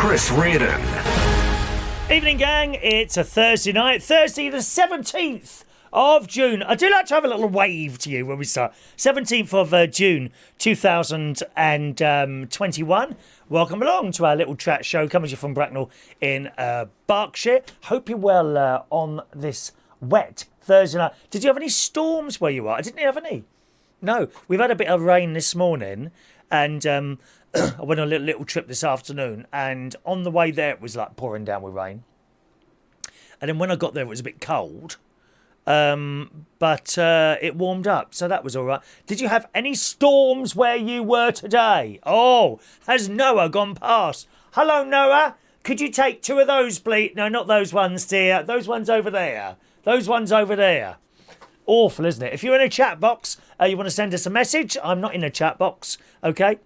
Chris Reardon. Evening, gang. It's a Thursday night, Thursday the 17th of June. I do like to have a little wave to you when we start. 17th of June 2021. Welcome along to our little chat show coming to you from Bracknell in Berkshire. Hope you're well on this wet Thursday night. Did you have any storms where you are? I didn't have any. No, we've had a bit of rain this morning, and I went on a little trip this afternoon, and on the way there it was like pouring down with rain. And then when I got there it was a bit cold, but it warmed up, so that was all right. Did you have any storms where you were today? Oh, has Noah gone past? Hello, Noah. Could you take two of those, please? No, not those ones, dear. Those ones over there. Those ones over there. Awful, isn't it? If you're in a chat box, you want to send us a message. I'm not in a chat box, okay?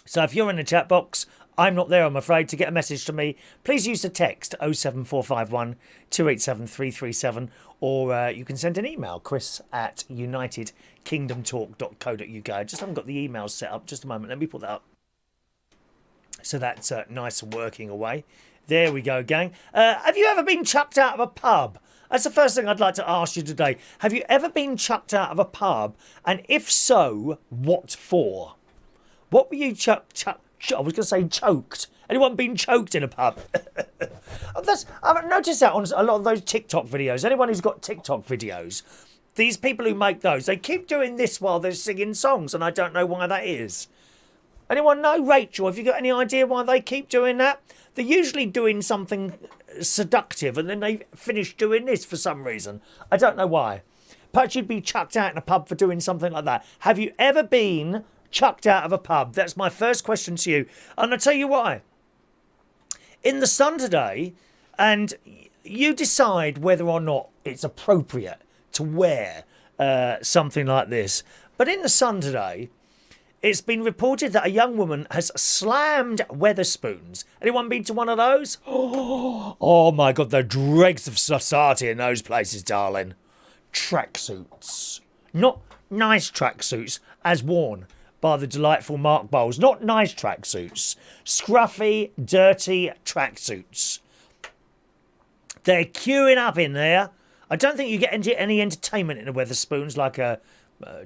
So if you're in a chat box, I'm not there, I'm afraid. To get a message to me, please use the text 07451 287 337, or you can send an email, chris@unitedkingdomtalk.co.uk. I just haven't got the emails set up. Just a moment. Let me put that up. So that's nice and working away. There we go, gang. Have you ever been chucked out of a pub? That's the first thing I'd like to ask you today. Have you ever been chucked out of a pub? And if so, what for? What were you I was going to say choked. Anyone been choked in a pub? I've noticed that on a lot of those TikTok videos. Anyone who's got TikTok videos, these people who make those, they keep doing this while they're singing songs, and I don't know why that is. Anyone know? Rachel, have you got any idea why they keep doing that? They're usually doing something seductive, and then they finish doing this for some reason. I don't know why. Perhaps you'd be chucked out in a pub for doing something like that. Have you ever been chucked out of a pub? That's my first question to you. And I'll tell you why. In the sun today, and you decide whether or not it's appropriate to wear something like this. But in the sun today, it's been reported that a young woman has slammed Weatherspoons. Anyone been to one of those? Oh my God, the dregs of society in those places, darling. Tracksuits. Not nice tracksuits as worn by the delightful Mark Bowles. Not nice tracksuits. Scruffy, dirty tracksuits. They're queuing up in there. I don't think you get any entertainment in a Weatherspoons, like a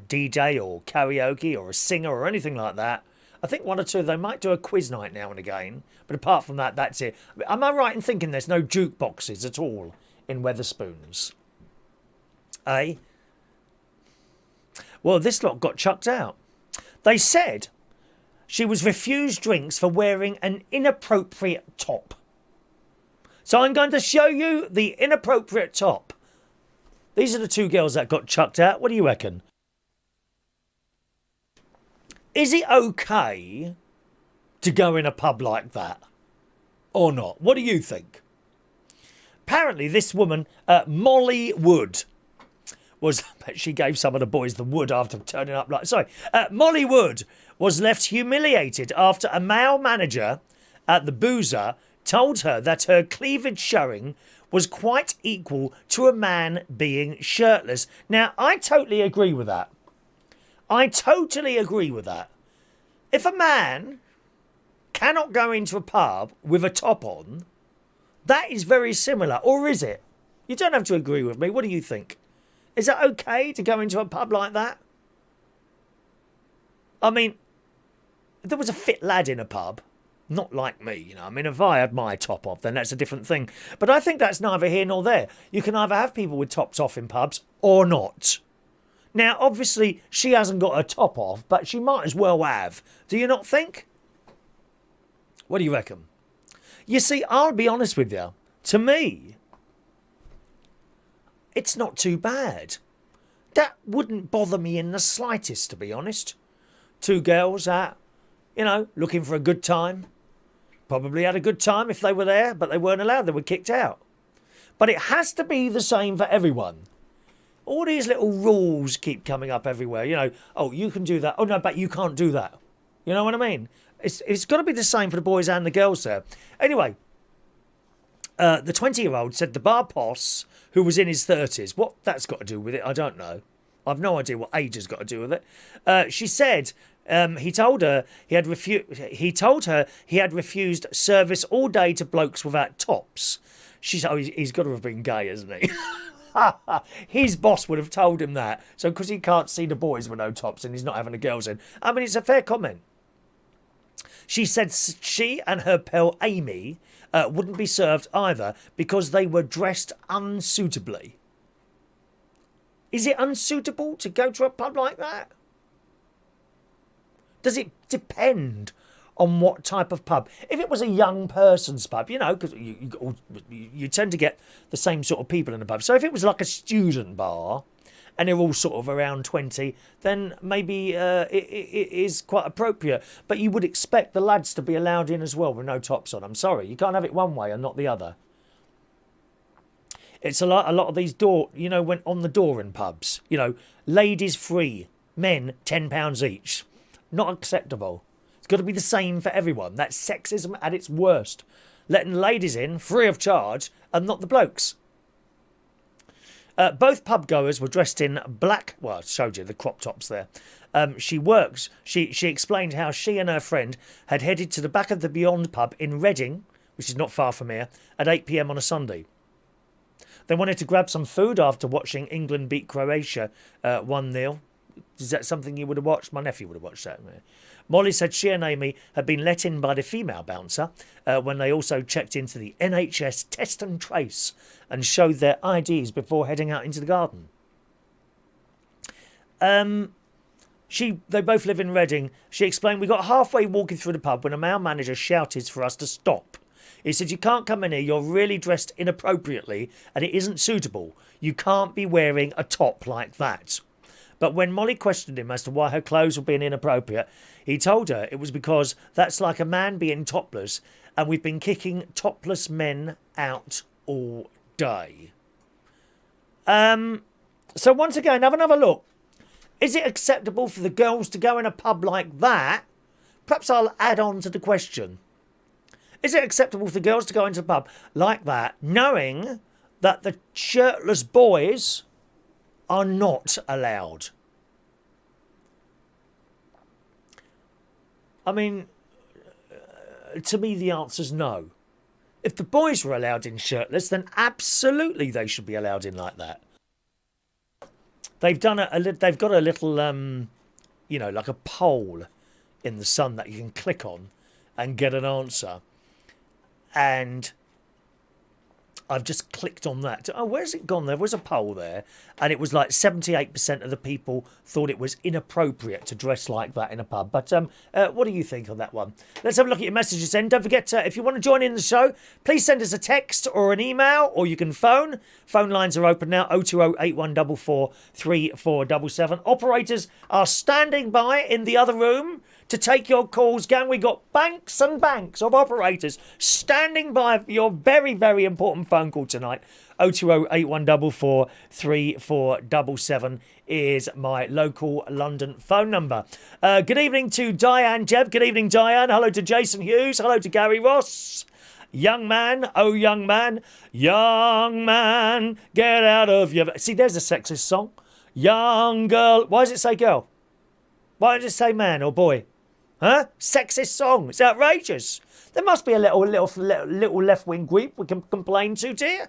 DJ or karaoke or a singer or anything like that. I think one or two, they might do a quiz night now and again, but apart from that, that's it. Am I right in thinking there's no jukeboxes at all in Weatherspoons? Eh? Well, this lot got chucked out. They said she was refused drinks for wearing an inappropriate top. So I'm going to show you the inappropriate top. These are the two girls that got chucked out. What do you reckon? Is it okay to go in a pub like that or not? What do you think? Apparently this woman, Molly Wood, she gave some of the boys the wood after turning up Molly Wood was left humiliated after a male manager at the Boozer told her that her cleavage showing was quite equal to a man being shirtless. Now, I totally agree with that. If a man cannot go into a pub with a top on, that is very similar. Or is it? You don't have to agree with me. What do you think? Is it okay to go into a pub like that? I mean, if there was a fit lad in a pub, not like me, you know. I mean, if I had my top off, then that's a different thing. But I think that's neither here nor there. You can either have people with tops off in pubs or not. Now, obviously, she hasn't got her top off, but she might as well have. Do you not think? What do you reckon? You see, I'll be honest with you. To me, it's not too bad. That wouldn't bother me in the slightest, to be honest. Two girls out, you know, looking for a good time. Probably had a good time if they were there, but they weren't allowed. They were kicked out. But it has to be the same for everyone. All these little rules keep coming up everywhere. You know, oh, you can do that. Oh, no, but you can't do that. You know what I mean? It's got to be the same for the boys and the girls there. Anyway, the 20-year-old said the bar boss, who was in his 30s, what that's got to do with it, I don't know. I've no idea what age has got to do with it. She said He told her he had refused service all day to blokes without tops. She said, "Oh, he's got to have been gay, hasn't he?" His boss would have told him that. So because he can't see the boys with no tops and he's not having the girls in. I mean, it's a fair comment. She said she and her pal Amy wouldn't be served either because they were dressed unsuitably. Is it unsuitable to go to a pub like that? Does it depend on what type of pub? If it was a young person's pub, you know, because you tend to get the same sort of people in the pub. So if it was like a student bar and they're all sort of around 20, then maybe it is quite appropriate. But you would expect the lads to be allowed in as well with no tops on. I'm sorry, you can't have it one way and not the other. It's a lot of these went on the door in pubs. You know, ladies free, men £10 each. Not acceptable. It's got to be the same for everyone. That's sexism at its worst. Letting ladies in free of charge and not the blokes. Both pub goers were dressed in black. Well, I showed you the crop tops there. She explained how she and her friend had headed to the back of the Beyond pub in Reading, which is not far from here, at 8 p.m. on a Sunday. They wanted to grab some food after watching England beat Croatia 1-0. Is that something you would have watched? My nephew would have watched that. Molly said she and Amy had been let in by the female bouncer when they also checked into the NHS Test and Trace and showed their IDs before heading out into the garden. They both live in Reading. She explained, "We got halfway walking through the pub when a male manager shouted for us to stop. He said, 'You can't come in here, you're really dressed inappropriately and it isn't suitable. You can't be wearing a top like that.' But when Molly questioned him as to why her clothes were being inappropriate, he told her it was because that's like a man being topless and we've been kicking topless men out all day." So once again, have another look. Is it acceptable for the girls to go in a pub like that? Perhaps I'll add on to the question. Is it acceptable for the girls to go into a pub like that, knowing that the shirtless boys are not allowed? I mean, to me the answer's no. If the boys were allowed in shirtless, then absolutely they should be allowed in like that. They've got a little, like a poll in the Sun that you can click on and get an answer. And I've just clicked on that. Oh, where's it gone? There was a poll there. And it was like 78% of the people thought it was inappropriate to dress like that in a pub. But what do you think on that one? Let's have a look at your messages then. Don't forget, if you want to join in the show, please send us a text or an email, or you can phone. Phone lines are open now, 020 8144 3477. Operators are standing by in the other room to take your calls, gang. We got banks and banks of operators standing by for your very, very important phone call tonight. 020 8144 3477 is my local London phone number. Good evening to Diane Jebb. Good evening, Diane. Hello to Jason Hughes. Hello to Gary Ross. Young man, oh young man, get out of your... See, there's a sexist song. Young girl. Why does it say girl? Why does it say man or boy? Huh? Sexist song. It's outrageous. There must be a little left-wing group we can complain to, dear.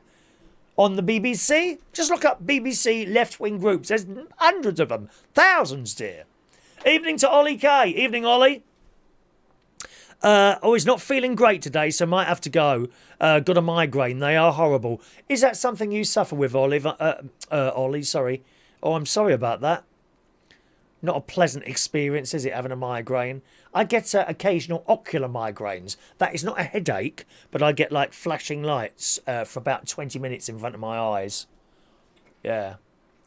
On the BBC. Just look up BBC left-wing groups. There's hundreds of them. Thousands, dear. Evening to Ollie K. Evening, Ollie. He's not feeling great today, so might have to go. Got a migraine. They are horrible. Is that something you suffer with, Ollie? Sorry. Oh, I'm sorry about that. Not a pleasant experience, is it, having a migraine? I get occasional ocular migraines. That is not a headache, but I get like flashing lights for about 20 minutes in front of my eyes. Yeah.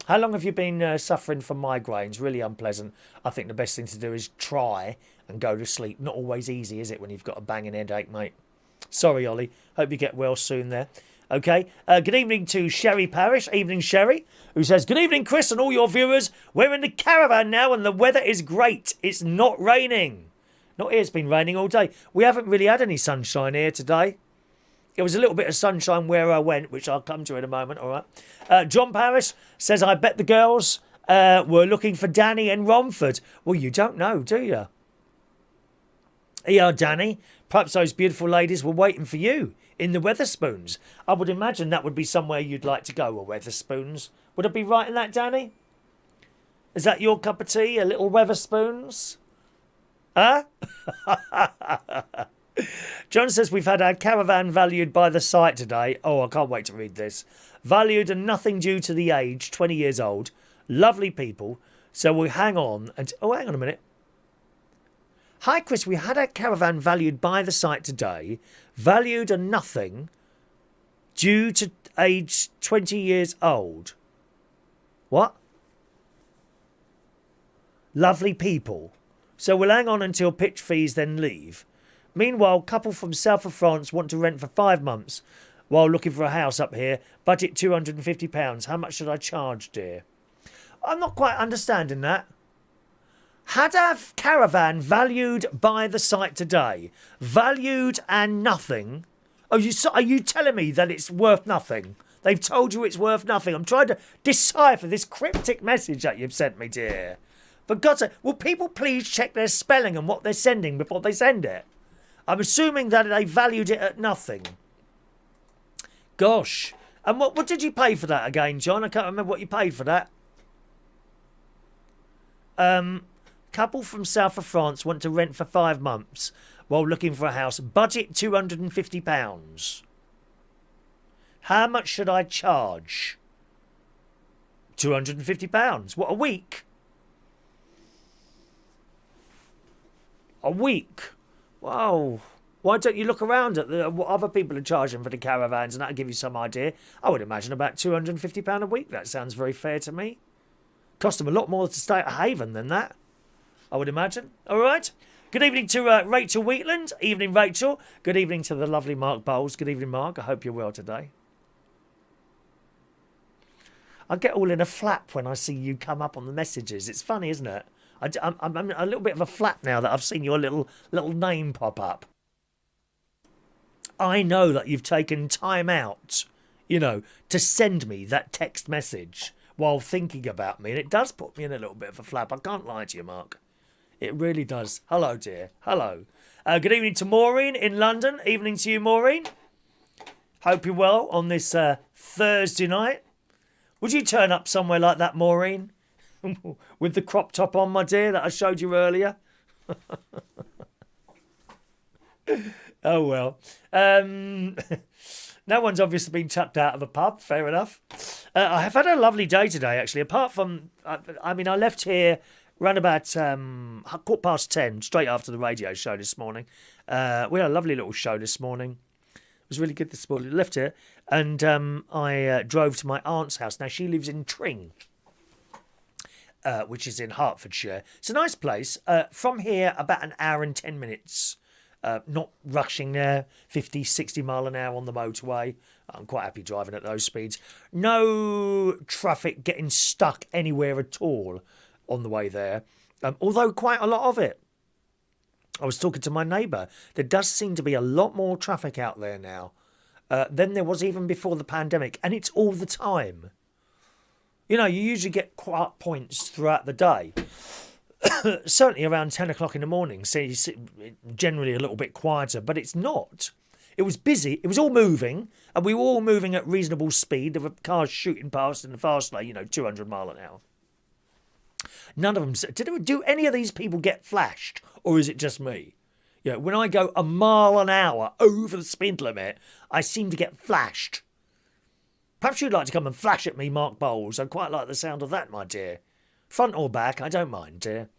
How long have you been suffering from migraines? Really unpleasant. I think the best thing to do is try and go to sleep. Not always easy, is it, when you've got a banging headache, mate? Sorry, Ollie. Hope you get well soon there. Okay. Good evening to Sherry Parish. Evening, Sherry, who says, "Good evening, Chris and all your viewers. We're in the caravan now and the weather is great. It's not raining." Not here. It's been raining all day. We haven't really had any sunshine here today. There was a little bit of sunshine where I went, which I'll come to in a moment, all right? John Parrish says, "I bet the girls We're looking for Danny and Romford. Well, you don't know, do you? Danny. Perhaps those beautiful ladies were waiting for you in the Weatherspoons. I would imagine that would be somewhere you'd like to go, a Weatherspoons. Would I be right in that, Danny? Is that your cup of tea, a little Weatherspoons? Huh? John says we've had our caravan valued by the site today. Oh, I can't wait to read this. Valued and nothing due to the age, 20 years old. Lovely people. So we'll hang on. Oh, hang on a minute. Hi, Chris. We had our caravan valued by the site today. Valued and nothing due to age 20 years old. What? Lovely people. So we'll hang on until pitch fees, then leave. Meanwhile, couple from south of France want to rent for 5 months while looking for a house up here. Budget £250. How much should I charge, dear? I'm not quite understanding that. Had our caravan valued by the site today. Valued and nothing. Oh, are you telling me that it's worth nothing? They've told you it's worth nothing. I'm trying to decipher this cryptic message that you've sent me, dear. For God's sake, will people please check their spelling and what they're sending before they send it? I'm assuming that they valued it at nothing. Gosh. And what did you pay for that again, John? I can't remember what you paid for that. Couple from south of France want to rent for 5 months while looking for a house. Budget £250. How much should I charge? £250. What, a week? A week? Wow. Why don't you look around at what other people are charging for the caravans and that'll give you some idea? I would imagine about £250 a week. That sounds very fair to me. Cost them a lot more to stay at a haven than that, I would imagine. All right. Good evening to Rachel Wheatland. Evening, Rachel. Good evening to the lovely Mark Bowles. Good evening, Mark. I hope you're well today. I get all in a flap when I see you come up on the messages. It's funny, isn't it? I'm a little bit of a flap now that I've seen your little name pop up. I know that you've taken time out, to send me that text message while thinking about me. And it does put me in a little bit of a flap. I can't lie to you, Mark. It really does. Hello, dear. Hello. Good evening to Maureen in London. Evening to you, Maureen. Hope you're well on this Thursday night. Would you turn up somewhere like that, Maureen? With the crop top on, my dear, that I showed you earlier? Oh, well. No one's obviously been chucked out of a pub. Fair enough. I have had a lovely day today, actually. Apart from, I left here around about 10:15, straight after the radio show this morning. We had a lovely little show this morning. It was really good this morning. Left here and I drove to my aunt's house. Now, she lives in Tring, which is in Hertfordshire. It's a nice place. From here, about an hour and 10 minutes. Not rushing there, 50, 60 mile an hour on the motorway. I'm quite happy driving at those speeds. No traffic getting stuck anywhere at all on the way there, although quite a lot of it. I was talking to my neighbour. There does seem to be a lot more traffic out there now than there was even before the pandemic, and it's all the time. You usually get quiet points throughout the day. Certainly around 10 o'clock in the morning, so it's generally a little bit quieter, but it's not. It was busy, it was all moving, and we were all moving at reasonable speed. There were cars shooting past in the fast lane, 200 mile an hour. None of them... Do any of these people get flashed, or is it just me? When I go a mile an hour over the speed limit, I seem to get flashed. Perhaps you'd like to come and flash at me, Mark Bowles. I quite like the sound of that, my dear. Front or back, I don't mind, dear.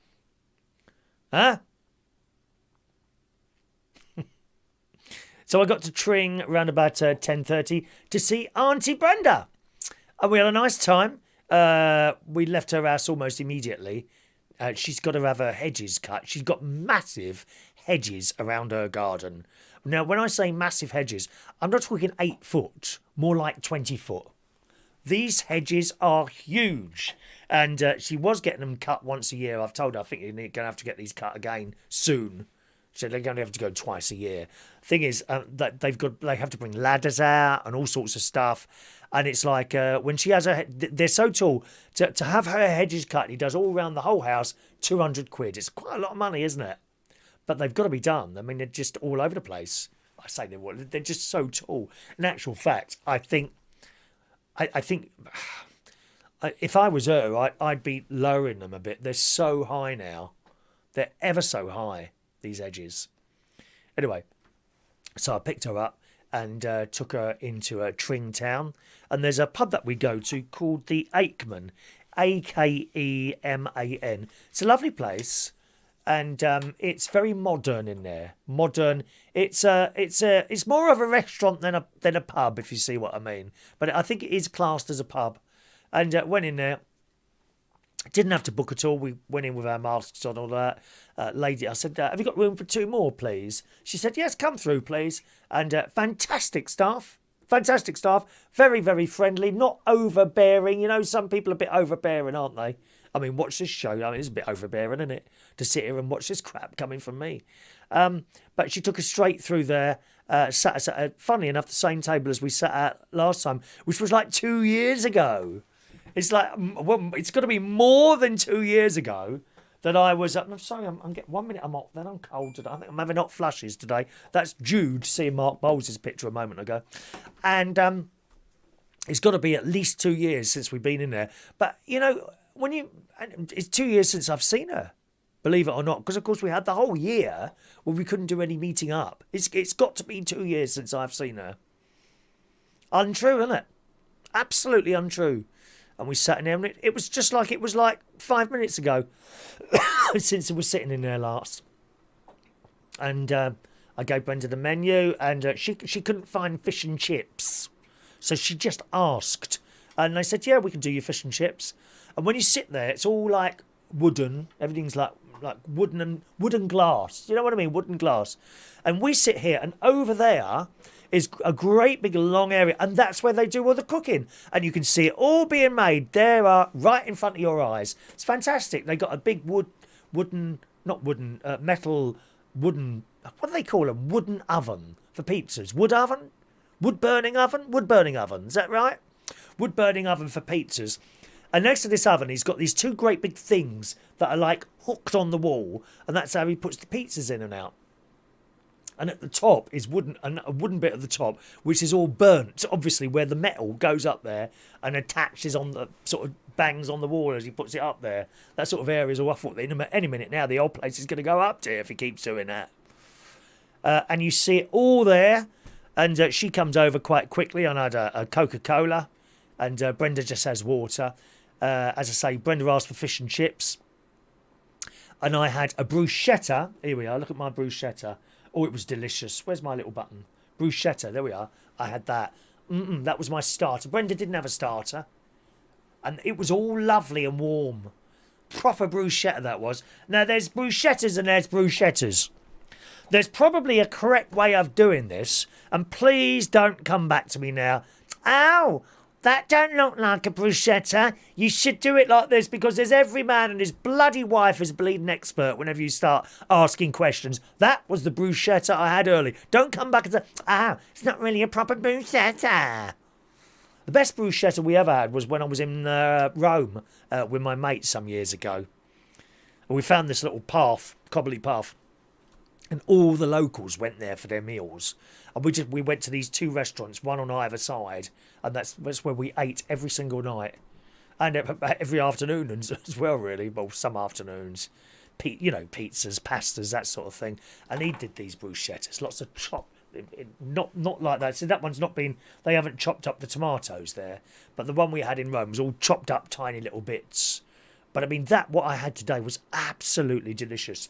Huh? So I got to Tring around about 10:30 to see Aunty Brenda. And we had a nice time. We left her house almost immediately. She's got to have her hedges cut. She's got massive hedges around her garden. Now, when I say massive hedges, I'm not talking 8 foot, more like 20 foot. These hedges are huge. And she was getting them cut once a year. I've told her I think you're going to have to get these cut again soon. So they only have to go twice a year. Thing is, that they have to bring ladders out and all sorts of stuff. And it's like when she has they're so tall to have her hedges cut. He does all around the whole house, 200 quid. It's quite a lot of money, isn't it? But they've got to be done. I mean, they're just all over the place. I say they're just so tall. In actual fact, I think if I was her, I'd be lowering them a bit. They're so high now. They're ever so high, these edges. Anyway, so I picked her up and took her into a Tring town. And there's a pub that we go to called the Akeman, Akeman. It's a lovely place. And it's very modern in there. Modern. It's more of a restaurant than a pub, if you see what I mean. But I think it is classed as a pub. And went in there. Didn't have to book at all. We went in with our masks on, all that. Lady, I said, have you got room for 2 more, please? She said, yes, come through, please. And fantastic staff. Fantastic staff. Very, very friendly. Not overbearing. You know, some people are a bit overbearing, aren't they? I mean, watch this show. I mean, it's a bit overbearing, isn't it? To sit here and watch this crap coming from me. But she took us straight through there. Sat us at, funnily enough, the same table as we sat at last time, which was like 2 years ago. It's like, well, it's got to be more than 2 years ago that I was. I'm sorry, I'm getting 1 minute. I'm hot, then I'm cold today. I think I'm having hot flushes today. That's Jude seeing Mark Bowles' picture a moment ago, and it's got to be at least 2 years since we've been in there. But you know, it's 2 years since I've seen her. Believe it or not, because of course we had the whole year where we couldn't do any meeting up. It's got to be 2 years since I've seen her. Untrue, isn't it? Absolutely untrue. And we sat in there, and it was just like it was like 5 minutes ago since we were sitting in there last. And I gave Brenda the menu, and she couldn't find fish and chips, so she just asked, and they said, "Yeah, we can do your fish and chips." And when you sit there, it's all like wooden. Everything's like wooden glass. You know what I mean? Wooden glass. And we sit here, and over there is a great big long area, and that's where they do all the cooking, and you can see it all being made there, right in front of your eyes. It's fantastic. They got a big metal wooden, what do they call them, wooden oven for pizzas. Wood burning oven, is that right? Wood burning oven for pizzas. And next to this oven, he's got these 2 great big things that are like hooked on the wall, and that's how he puts the pizzas in and out. And at the top is a wooden bit at the top, which is all burnt, obviously, where the metal goes up there and attaches on the sort of bangs on the wall as he puts it up there. That sort of area is all. I thought any minute now the old place is going to go up to if he keeps doing that. And you see it all there. And she comes over quite quickly. I had a Coca-Cola, and Brenda just has water. As I say, Brenda asked for fish and chips. And I had a bruschetta. Here we are. Look at my bruschetta. Oh, it was delicious. Where's my little button? Bruschetta. There we are. I had that. That was my starter. Brenda didn't have a starter. And it was all lovely and warm. Proper bruschetta, that was. Now, there's bruschettas and there's bruschettas. There's probably a correct way of doing this. And please don't come back to me now. Ow! That don't look like a bruschetta. You should do it like this, because there's every man and his bloody wife is a bleeding expert whenever you start asking questions. That was the bruschetta I had early. Don't come back and say, it's not really a proper bruschetta. The best bruschetta we ever had was when I was in Rome with my mates some years ago. And we found this little path, cobbly path. And all the locals went there for their meals. And we went to these 2 restaurants, one on either side. And that's where we ate every single night. And every afternoon as well, really. Well, some afternoons. Pizzas, pastas, that sort of thing. And he did these bruschettas. Lots of not like that. So that one's not been. They haven't chopped up the tomatoes there. But the one we had in Rome was all chopped up tiny little bits. But I mean, what I had today was absolutely delicious.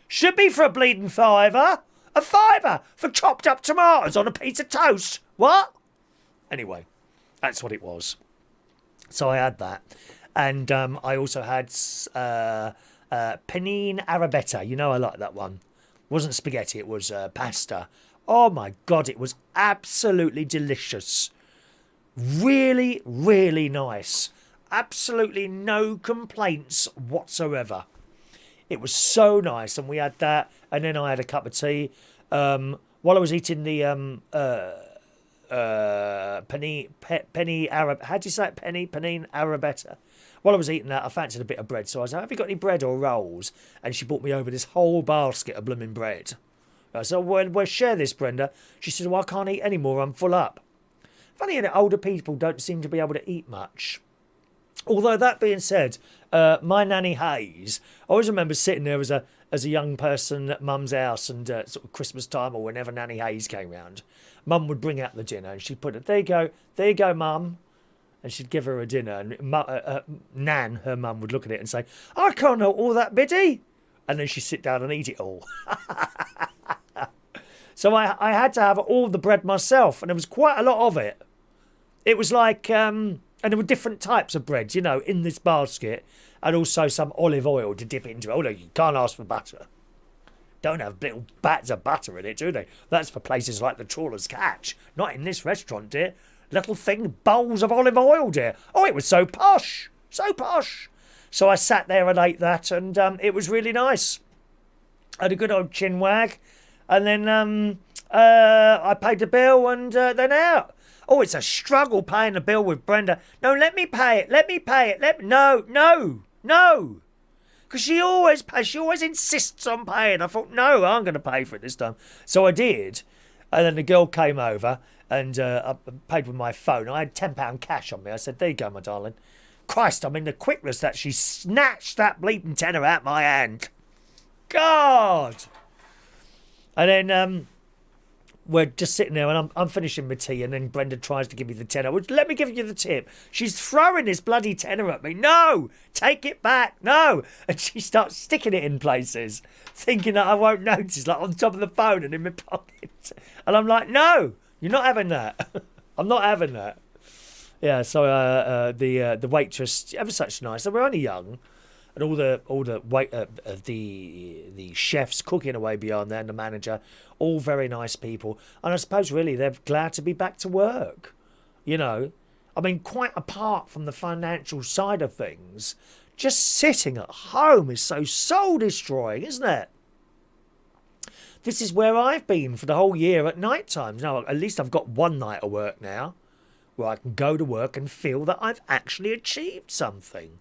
Should be for a bleeding £5. A £5 for chopped up tomatoes on a piece of toast. What? Anyway, that's what it was. So I had that. And I also had panine arrabbiata. You know I like that one. It wasn't spaghetti, it was pasta. Oh my God, it was absolutely delicious. Really, really nice. Absolutely no complaints whatsoever. It was so nice, and we had that, and then I had a cup of tea while I was eating the penny Arab. How do you say it? Panine Arabetta. While I was eating that, I fancied a bit of bread, so I was like, "Have you got any bread or rolls?" And she brought me over this whole basket of blooming bread. I said, "Well, share this, Brenda." She said, "Well, I can't eat anymore. I'm full up." Funny that older people don't seem to be able to eat much. Although that being said, my nanny Hayes, I always remember sitting there as a young person at Mum's house, and sort of Christmas time or whenever Nanny Hayes came round, Mum would bring out the dinner and she'd put it, there you go, Mum. And she'd give her a dinner, and Nan, her mum, would look at it and say, "I can't eat all that, Biddy." And then she'd sit down and eat it all. So I had to have all the bread myself, and there was quite a lot of it. It was like, and there were different types of bread, you know, in this basket, and also some olive oil to dip into. Although you can't ask for butter. Don't have little bats of butter in it, do they? That's for places like the Trawler's Catch. Not in this restaurant, dear. Little thing, bowls of olive oil, dear. Oh, it was so posh. So posh. So I sat there and ate that, and it was really nice. I had a good old chin wag. And then I paid the bill, and then out. Oh, it's a struggle paying the bill with Brenda. No, let me pay it. No. Because she always pays. She always insists on paying. I thought, no, I'm going to pay for it this time. So I did. And then the girl came over, and I paid with my phone. I had £10 cash on me. I said, there you go, my darling. Christ, I mean, the quickness that she snatched that bleeding tenner out my hand. God! And then we're just sitting there, and I'm finishing my tea, and then Brenda tries to give me the tenner. Well, let me give you the tip. She's throwing this bloody tenner at me. No! Take it back. No! And she starts sticking it in places, thinking that I won't notice, like on top of the phone and in my pocket. And I'm like, no! You're not having that. I'm not having that. Yeah, so the waitress, ever such nice. They were only young, and all the chefs cooking away beyond there, and the manager, all very nice people. And I suppose really they're glad to be back to work. You know, I mean, quite apart from the financial side of things, just sitting at home is so soul destroying, isn't it? This is where I've been for the whole year at night times. Now, at least I've got one night of work now, where I can go to work and feel that I've actually achieved something.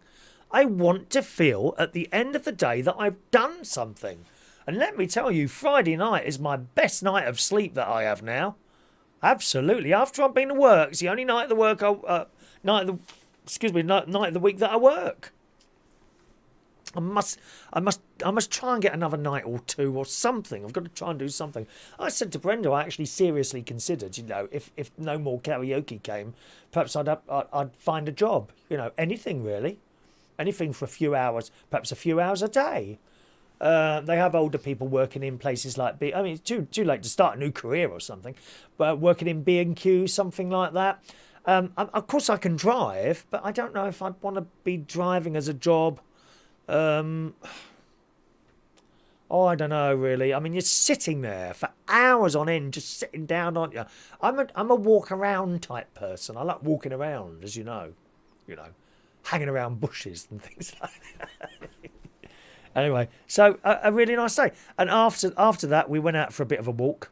I want to feel at the end of the day that I've done something. And let me tell you, Friday night is my best night of sleep that I have now. Absolutely. After I've been to work, it's the only night of the work night of the week that I work. I must try and get another night or two or something. I've got to try and do something. I said to Brenda, I actually seriously considered, you know, if no more karaoke came, perhaps I'd find a job. You know, anything really, anything for a few hours, perhaps a few hours a day. They have older people working in places like I mean, it's too late to start a new career or something, but working in B&Q, something like that. Of course, I can drive, but I don't know if I'd want to be driving as a job. I don't know really. I mean, you're sitting there for hours on end, just sitting down, aren't you? I'm a walk around type person. I like walking around, as you know, hanging around bushes and things like that. Anyway, so a really nice day. And after that, we went out for a bit of a walk,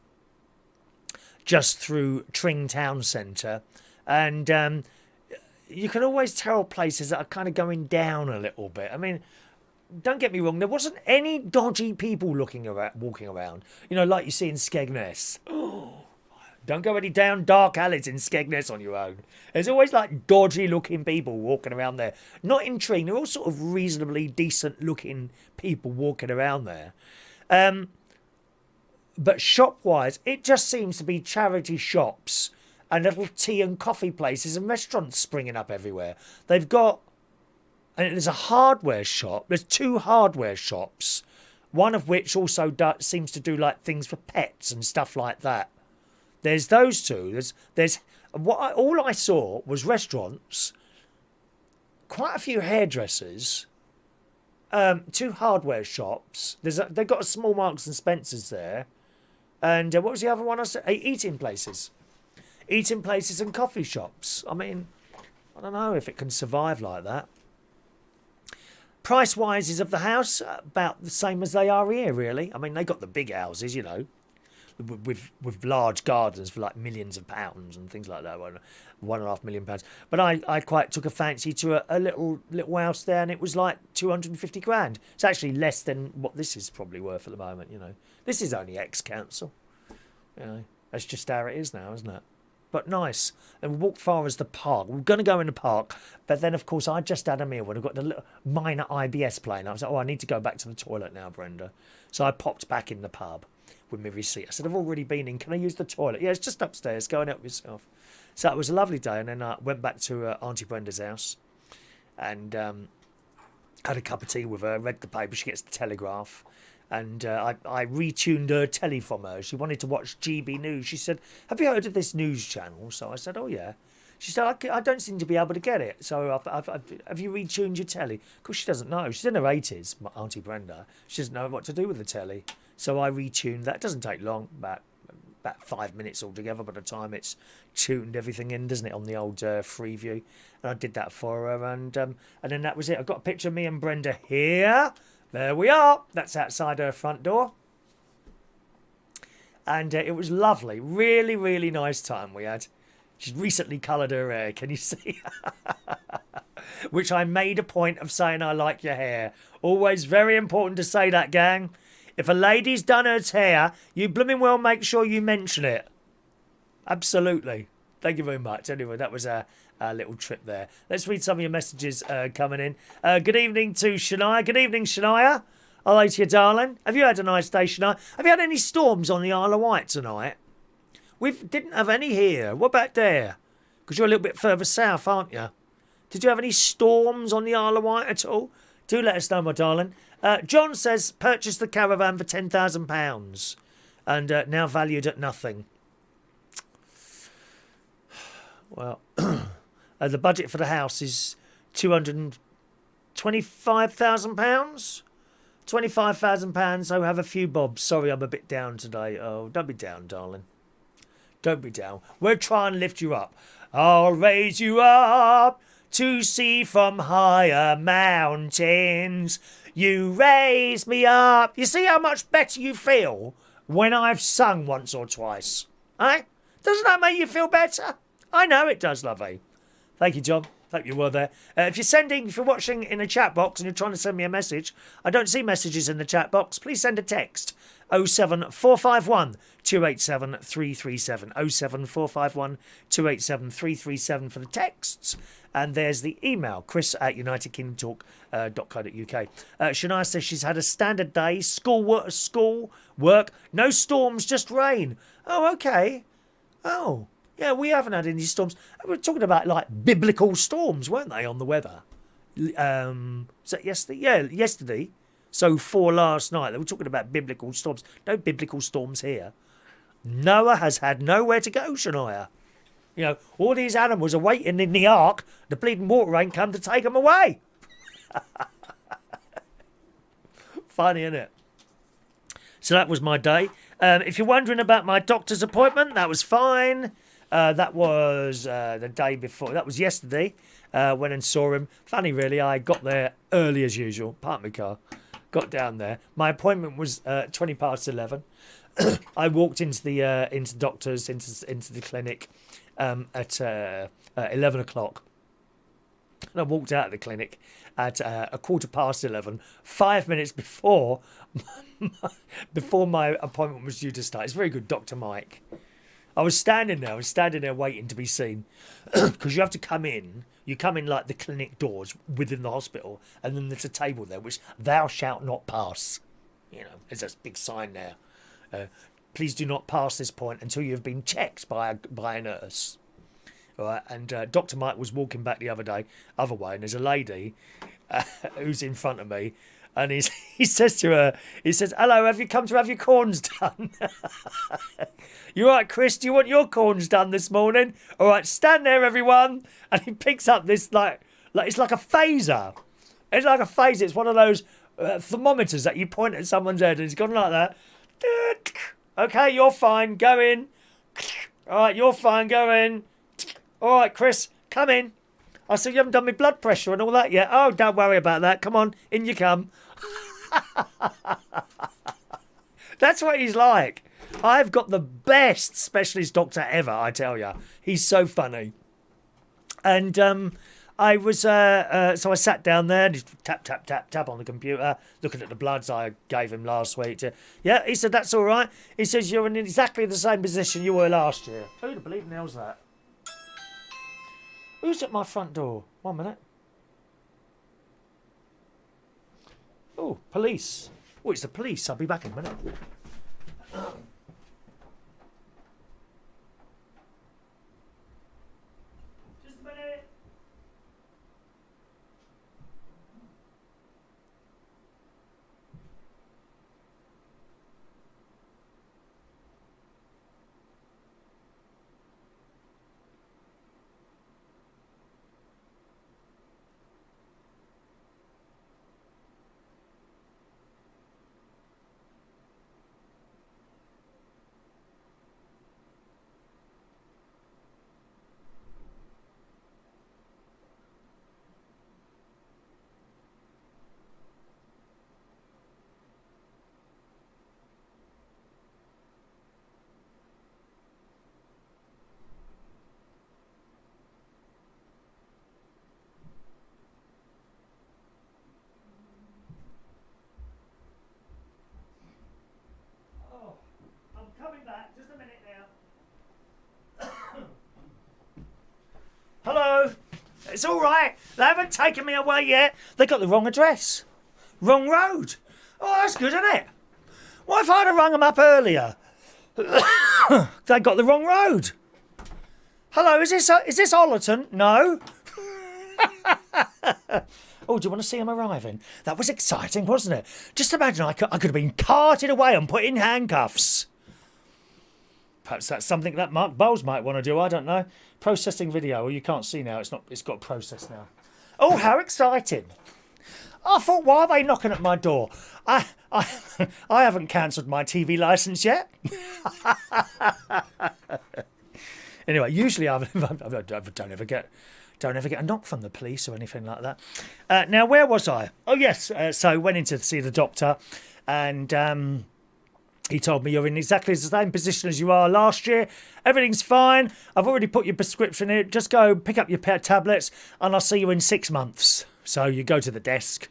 just through Tring Town Centre, and you can always tell places that are kind of going down a little bit. I mean, don't get me wrong, there wasn't any dodgy people walking around, like you see in Skegness. Don't go any down dark alleys in Skegness on your own. There's always like dodgy looking people walking around there. Not in Tring, they're all sort of reasonably decent looking people walking around there. But shop wise, it just seems to be charity shops and little tea and coffee places and restaurants springing up everywhere. They've got, and there's a hardware shop. There's two hardware shops, one of which also seems to do like things for pets and stuff like that. There's those two. There's all I saw was restaurants, quite a few hairdressers, two hardware shops. They've got a small Marks and Spencer's there, and what was the other one I said? Eating places and coffee shops. I mean, I don't know if it can survive like that. Price-wise is of the house about the same as they are here, really. I mean, they got the big houses, you know, with large gardens for like millions of pounds and things like that, £1.5 million. But I quite took a fancy to a little house there, and it was like 250 grand. It's actually less than what this is probably worth at the moment, you know. This is only ex-council, you know. That's just how it is now, isn't it? But nice. And we walked far as the park. We were going to go in the park, but then, of course, I just had a meal when I got the little minor IBS playing. I was like, oh, I need to go back to the toilet now, Brenda. So I popped back in the pub with my receipt. I said, I've already been in. Can I use the toilet? Yeah, it's just upstairs. Go and help yourself. So it was a lovely day. And then I went back to Aunty Brenda's house and had a cup of tea with her, read the paper. She gets the Telegraph. And I retuned her telly from her. She wanted to watch GB News. She said, have you heard of this news channel? So I said, oh, yeah. She said, I don't seem to be able to get it. So have you retuned your telly? Of course, she doesn't know. She's in her 80s, my Aunty Brenda. She doesn't know what to do with the telly. So I retuned that. It doesn't take long, about 5 minutes altogether by the time it's tuned everything in, doesn't it, on the old Freeview. And I did that for her. And then that was it. I got a picture of me and Brenda here. There we are. That's outside her front door. And it was lovely. Really, really nice time we had. She's recently coloured her hair. Can you see? Which I made a point of saying I like your hair. Always very important to say that, gang. If a lady's done her hair, you blooming well make sure you mention it. Absolutely. Thank you very much. Anyway, that was a little trip there. Let's read some of your messages coming in. Good evening to Shania. Good evening, Shania. Hello to you, darling. Have you had a nice day, Shania? Have you had any storms on the Isle of Wight tonight? We didn't have any here. What about there? Because you're a little bit further south, aren't you? Did you have any storms on the Isle of Wight at all? Do let us know, my darling. John says, purchased the caravan for £10,000 and now valued at nothing. Well, the budget for the house is £225,000. £25,000, so have a few bobs. Sorry, I'm a bit down today. Oh, don't be down, darling. Don't be down. We'll try and lift you up. I'll raise you up to see from higher mountains. You raise me up. You see how much better you feel when I've sung once or twice? Eh? Doesn't that make you feel better? I know it does, lovey. Thank you, John. Hope you were there. If you're watching in a chat box and you're trying to send me a message, I don't see messages in the chat box. Please send a text. 07451 287 337. 07451 287 337 for the texts. And there's the email, chris@unitedkingdomtalk.co.uk. Shania says she's had a standard day, school work, no storms, just rain. Oh, okay. Oh, yeah, we haven't had any storms. We were talking about, like, biblical storms, weren't they, on the weather? Was that yesterday? Yeah, yesterday. So, for last night, they were talking about biblical storms. No biblical storms here. Noah has had nowhere to go, Shania. You know, all these animals are waiting in the ark. The bleeding water ain't come to take them away. Funny, isn't it? So that was my day. If you're wondering about my doctor's appointment, that was fine. That was the day before. That was yesterday. Went and saw him. Funny, really. I got there early as usual. Parked my car. Got down there. My appointment was 11:20. I walked into the doctor's into the clinic at 11 o'clock. And I walked out of the clinic at 11:15, 5 minutes before my appointment was due to start. It's very good, Dr. Mike. I was standing there waiting to be seen because you have to come in. You come in like the clinic doors within the hospital, and then there's a table there which thou shalt not pass. You know, there's a big sign there. Please do not pass this point until you have been checked by a nurse. All right, and Dr. Mike was walking back the other way, and there's a lady who's in front of me, and he says to her, hello, have you come to have your corns done? You all right, Chris? Do you want your corns done this morning? All right, stand there, everyone. And he picks up this, like it's like a phaser. It's like a phaser. It's one of those thermometers that you point at someone's head, and it's gone like that. Okay, you're fine. Go in. All right, you're fine. Go in. All right, Chris, come in. I said, you haven't done my blood pressure and all that yet. Oh, don't worry about that. Come on, in you come. That's what he's like. I've got the best specialist doctor ever, I tell you. He's so funny. And I was, so I sat down there and just tap, tap, tap, tap on the computer, looking at the bloods I gave him last week. Yeah, he said, that's all right. He says, you're in exactly the same position you were last year. Who the bleeding hell's that? Who's at my front door? 1 minute. Oh, police. Oh, it's the police. I'll be back in a minute. Just a minute. Coming back, just a minute now. Hello. It's all right. They haven't taken me away yet. They got the wrong address. Wrong road. Oh, that's good, isn't it? What if I'd have rung them up earlier? They got the wrong road. Hello, is this Ollerton? No. Oh, do you want to see him arriving? That was exciting, wasn't it? Just imagine I could have been carted away and put in handcuffs. Perhaps that's something that Mark Bowles might want to do. I don't know. Processing video. Well, you can't see now. It's got processed now. Oh, how exciting! I thought, why are they knocking at my door? I haven't cancelled my TV licence yet. Anyway, usually I don't ever get a knock from the police or anything like that. Now, where was I? Oh yes. So went in to see the doctor, and he told me you're in exactly the same position as you are last year. Everything's fine. I've already put your prescription in. Just go pick up your tablets and I'll see you in 6 months. So you go to the desk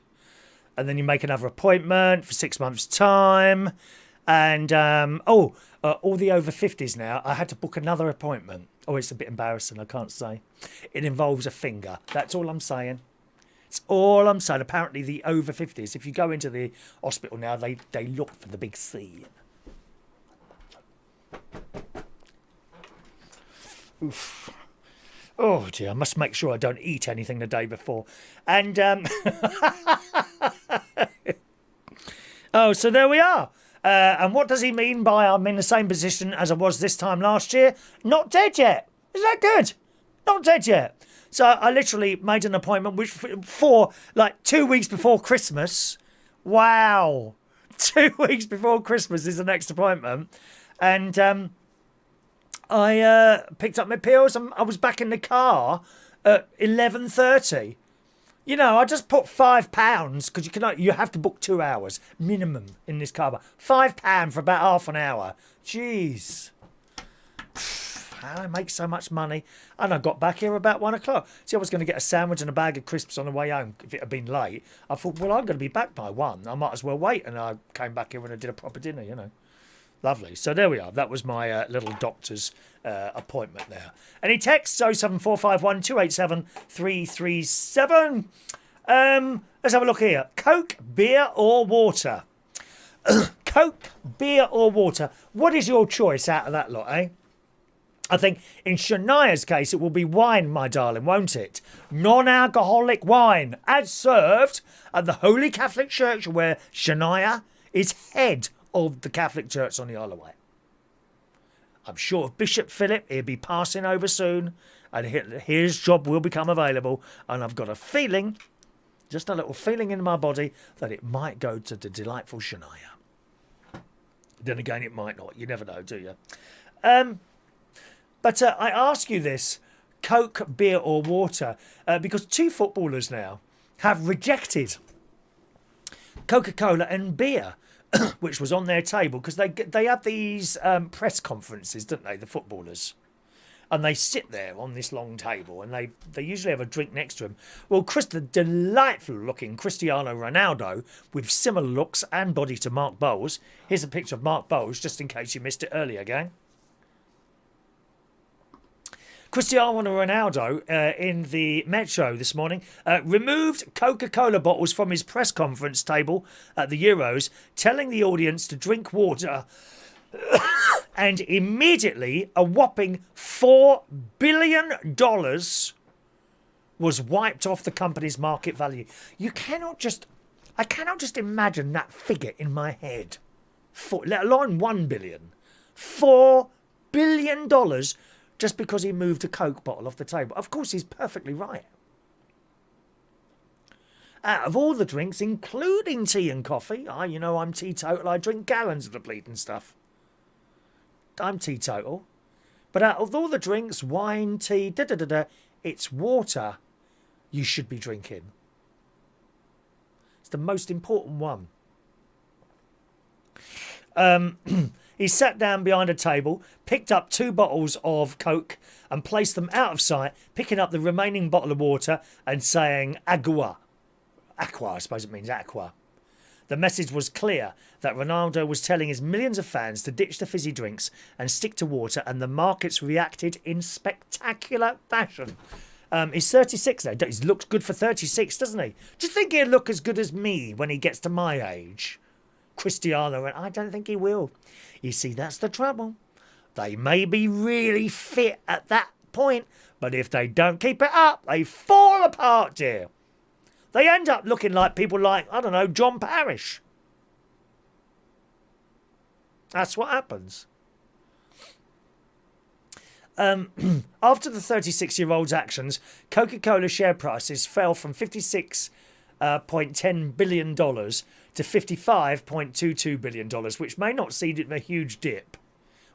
and then you make another appointment for 6 months' time. And, all the over 50s now, I had to book another appointment. Oh, it's a bit embarrassing, I can't say. It involves a finger. That's all I'm saying. It's all I'm saying. Apparently the over 50s, if you go into the hospital now, they look for the big C. Oof. Oh dear, I must make sure I don't eat anything the day before. And oh, so there we are. And what does he mean by I'm in the same position as I was this time last year? Not dead yet. Is that good? Not dead yet. So I literally made an appointment which for like 2 weeks before Christmas. Wow. 2 weeks before Christmas is the next appointment. And I picked up my pills and I was back in the car at 11:30. You know, I just put £5 because you have to book 2 hours minimum in this car. £5 for about half an hour. Jeez. How I make so much money. And I got back here about 1 o'clock. See, I was going to get a sandwich and a bag of crisps on the way home if it had been late. I thought, well, I'm going to be back by 1. I might as well wait. And I came back here and I did a proper dinner, you know. Lovely. So there we are. That was my little doctor's appointment there. Any texts? 07451 287 337. Let's have a look here. Coke, beer or water? Coke, beer or water? What is your choice out of that lot, eh? I think in Shania's case, it will be wine, my darling, won't it? Non-alcoholic wine, as served at the Holy Catholic Church, where Shania is head of the Catholic Church on the Isle of Wight. I'm sure of Bishop Philip, he'll be passing over soon, and his job will become available, and I've got a feeling, just a little feeling in my body, that it might go to the delightful Shania. Then again, it might not. You never know, do you? But I ask you this. Coke, beer or water, because 2 footballers now have rejected Coca-Cola and beer, which was on their table, because they have these press conferences, don't they, the footballers? And they sit there on this long table, and they usually have a drink next to them. Well, the delightful-looking Cristiano Ronaldo, with similar looks and body to Mark Bowles. Here's a picture of Mark Bowles, just in case you missed it earlier, gang. Cristiano Ronaldo, in the Metro this morning, removed Coca-Cola bottles from his press conference table at the Euros, telling the audience to drink water. And immediately, a whopping $4 billion was wiped off the company's market value. I cannot just imagine that figure in my head. Let alone $1 billion. $4 billion just because he moved a Coke bottle off the table. Of course, he's perfectly right. Out of all the drinks, including tea and coffee, I'm teetotal, I drink gallons of the bleeding stuff. I'm teetotal. But out of all the drinks, wine, tea, it's water you should be drinking. It's the most important one. He sat down behind a table, picked up 2 bottles of Coke and placed them out of sight, picking up the remaining bottle of water and saying agua. Aqua, I suppose it means aqua. The message was clear that Ronaldo was telling his millions of fans to ditch the fizzy drinks and stick to water, and the markets reacted in spectacular fashion. He's 36 now. He looks good for 36, doesn't he? Do you think he'll look as good as me when he gets to my age? Cristiano, I don't think he will. You see, that's the trouble. They may be really fit at that point, but if they don't keep it up, they fall apart, dear. They end up looking like people like, I don't know, John Parrish. That's what happens. After the 36-year-old's actions, Coca-Cola share prices fell from $56.10 billion to $55.22 billion, which may not seem a huge dip.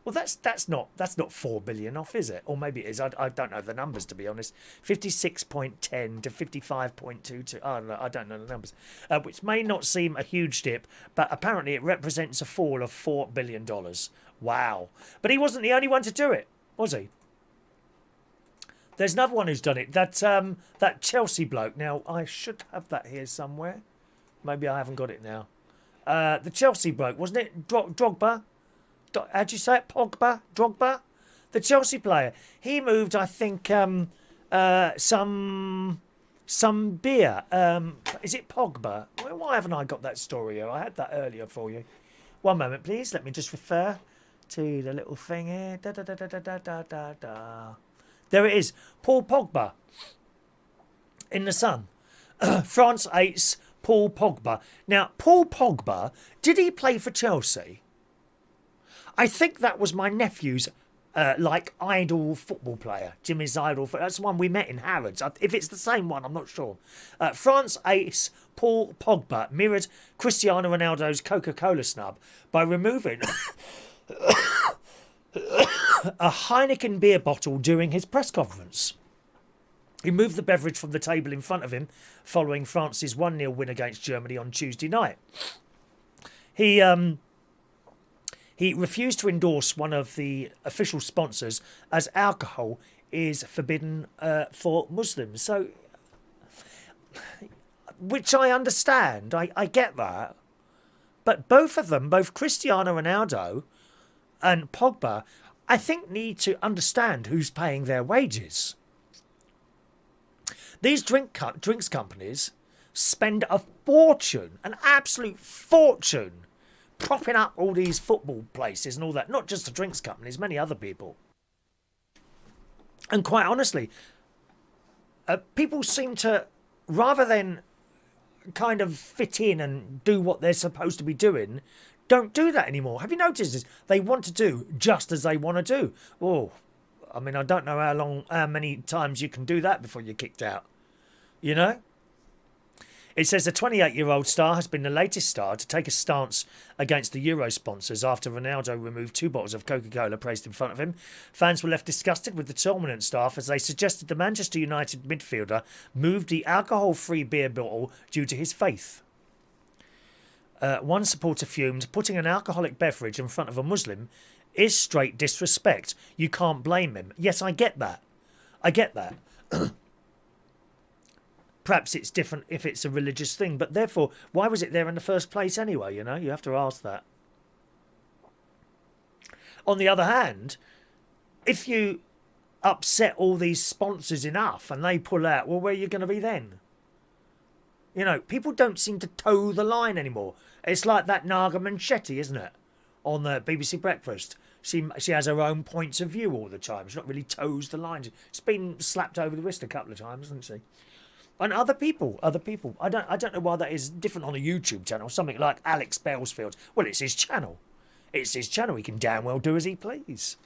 Well, that's not $4 billion off, is it? Or maybe it is. I don't know the numbers, to be honest. 56.10 to 55.22. I don't know the numbers. Which may not seem a huge dip, but apparently it represents a fall of $4 billion. Wow. But he wasn't the only one to do it, was he? There's another one who's done it. That Chelsea bloke. Now, I should have that here somewhere. Maybe I haven't got it now. The Chelsea bloke, wasn't it? Drogba? How'd you say it? Drogba? The Chelsea player. He moved, I think, some beer. Is it Pogba? Why haven't I got that story here? I had that earlier for you. One moment, please. Let me just refer to the little thing here. There it is. Paul Pogba. In the Sun. France ace Paul Pogba. Now, Paul Pogba, did he play for Chelsea? I think that was my nephew's idol football player. Jimmy's idol. That's the one we met in Harrods. If it's the same one, I'm not sure. France ace Paul Pogba mirrored Cristiano Ronaldo's Coca-Cola snub by removing a Heineken beer bottle during his press conference. He moved the beverage from the table in front of him following France's 1-0 win against Germany on Tuesday night. He refused to endorse one of the official sponsors as alcohol is forbidden for Muslims. So, which I understand. I get that. But both of them, both Cristiano Ronaldo and Pogba, I think need to understand who's paying their wages. These drinks companies spend a fortune, an absolute fortune, propping up all these football places and all that. Not just the drinks companies, many other people. And quite honestly, people seem to, rather than kind of fit in and do what they're supposed to be doing, don't do that anymore. Have you noticed this? They want to do just as they want to do. Oh, I mean, I don't know how many times you can do that before you're kicked out. You know? It says the 28-year-old star has been the latest star to take a stance against the Euro sponsors after Ronaldo removed 2 bottles of Coca-Cola placed in front of him. Fans were left disgusted with the tournament staff as they suggested the Manchester United midfielder moved the alcohol-free beer bottle due to his faith. One supporter fumed, putting an alcoholic beverage in front of a Muslim is straight disrespect. You can't blame him. Yes, I get that. I get that. Perhaps it's different if it's a religious thing, but therefore, why was it there in the first place anyway? You know, you have to ask that. On the other hand, if you upset all these sponsors enough and they pull out, well, where are you going to be then? You know, people don't seem to toe the line anymore. It's like that Naga Manchetti, isn't it? On the BBC Breakfast. She has her own points of view all the time. She's not really toes the line. She's been slapped over the wrist a couple of times, hasn't she? And other people. I don't know why that is different on a YouTube channel. Something like Alex Bellsfield. Well, it's his channel. It's his channel. He can damn well do as he please.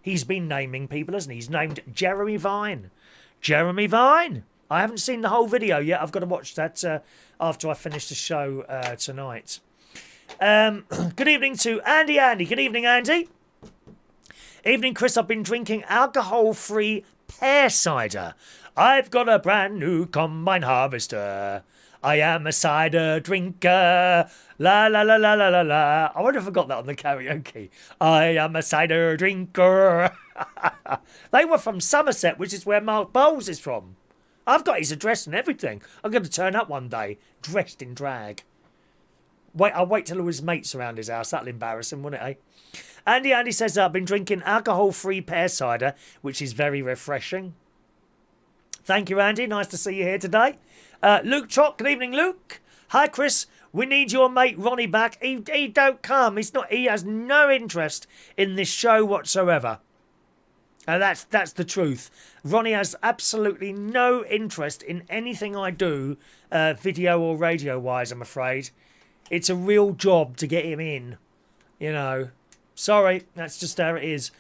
He's been naming people, hasn't he? He's named Jeremy Vine. Jeremy Vine. I haven't seen the whole video yet. I've got to watch that after I finish the show tonight. Good evening to Andy. Good evening, Andy. Evening, Chris. I've been drinking alcohol-free pear cider. I've got a brand new combine harvester. I am a cider drinker. La la la la la la la. I wonder if I got that on the karaoke. I am a cider drinker. They were from Somerset, which is where Mark Bowles is from. I've got his address and everything. I'm going to turn up one day, dressed in drag. I'll wait till all his mates around his house. That'll embarrass him, won't it, eh? Andy says, I've been drinking alcohol-free pear cider, which is very refreshing. Thank you, Andy. Nice to see you here today. Luke Trott. Good evening, Luke. Hi, Chris. We need your mate Ronnie back. He don't come. He has no interest in this show whatsoever. And that's the truth. Ronnie has absolutely no interest in anything I do, video or radio-wise, I'm afraid. It's a real job to get him in. You know. Sorry, that's just how it is.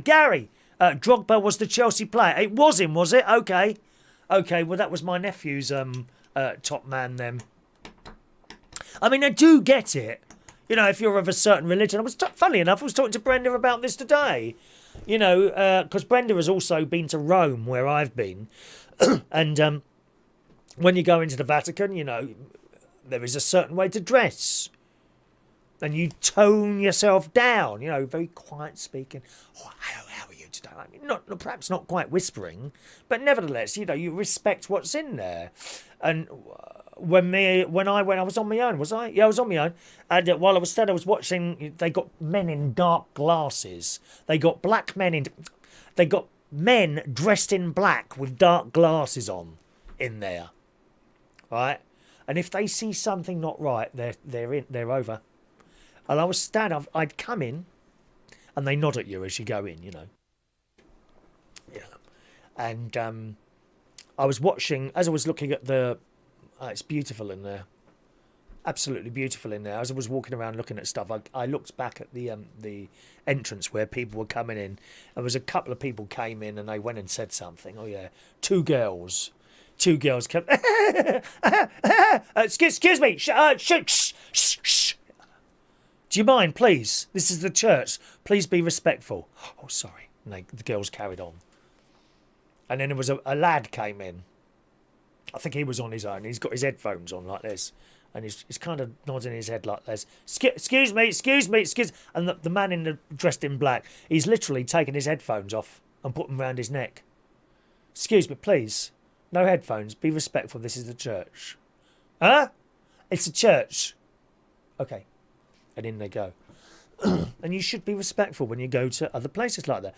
Gary, Drogba was the Chelsea player. It was him, was it? Okay. Okay, well, that was my nephew's top man then. I mean, I do get it. You know, if you're of a certain religion. Funnily enough, I was talking to Brenda about this today. You know, because Brenda has also been to Rome, where I've been. And when you go into the Vatican, you know, there is a certain way to dress. And you tone yourself down, you know, very quiet speaking. Oh, hello, how are you today? I mean, perhaps not quite whispering, but nevertheless, you know, you respect what's in there. And when I went, I was on my own, was I? Yeah, I was on my own. And while I was there, I was watching. They got men in dark glasses. They got men dressed in black with dark glasses on in there, right? And if they see something not right, they're over. And I was standing, I'd come in, and they nod at you as you go in, you know. Yeah. And I was watching, as I was looking at it's beautiful in there. Absolutely beautiful in there. As I was walking around looking at stuff, I looked back at the entrance where people were coming in. There was a couple of people came in, and they went and said something. Oh, yeah. Two girls came. Excuse me. Shh. Do you mind, please? This is the church. Please be respectful. Oh, sorry. And the girls carried on. And then there was a lad came in. I think he was on his own. He's got his headphones on like this. And he's kind of nodding his head like this. Excuse me. And the man dressed in black, he's literally taken his headphones off and put them around his neck. Excuse me, please. No headphones. Be respectful. This is the church. Huh? It's a church. Okay. And in they go. And you should be respectful when you go to other places like that.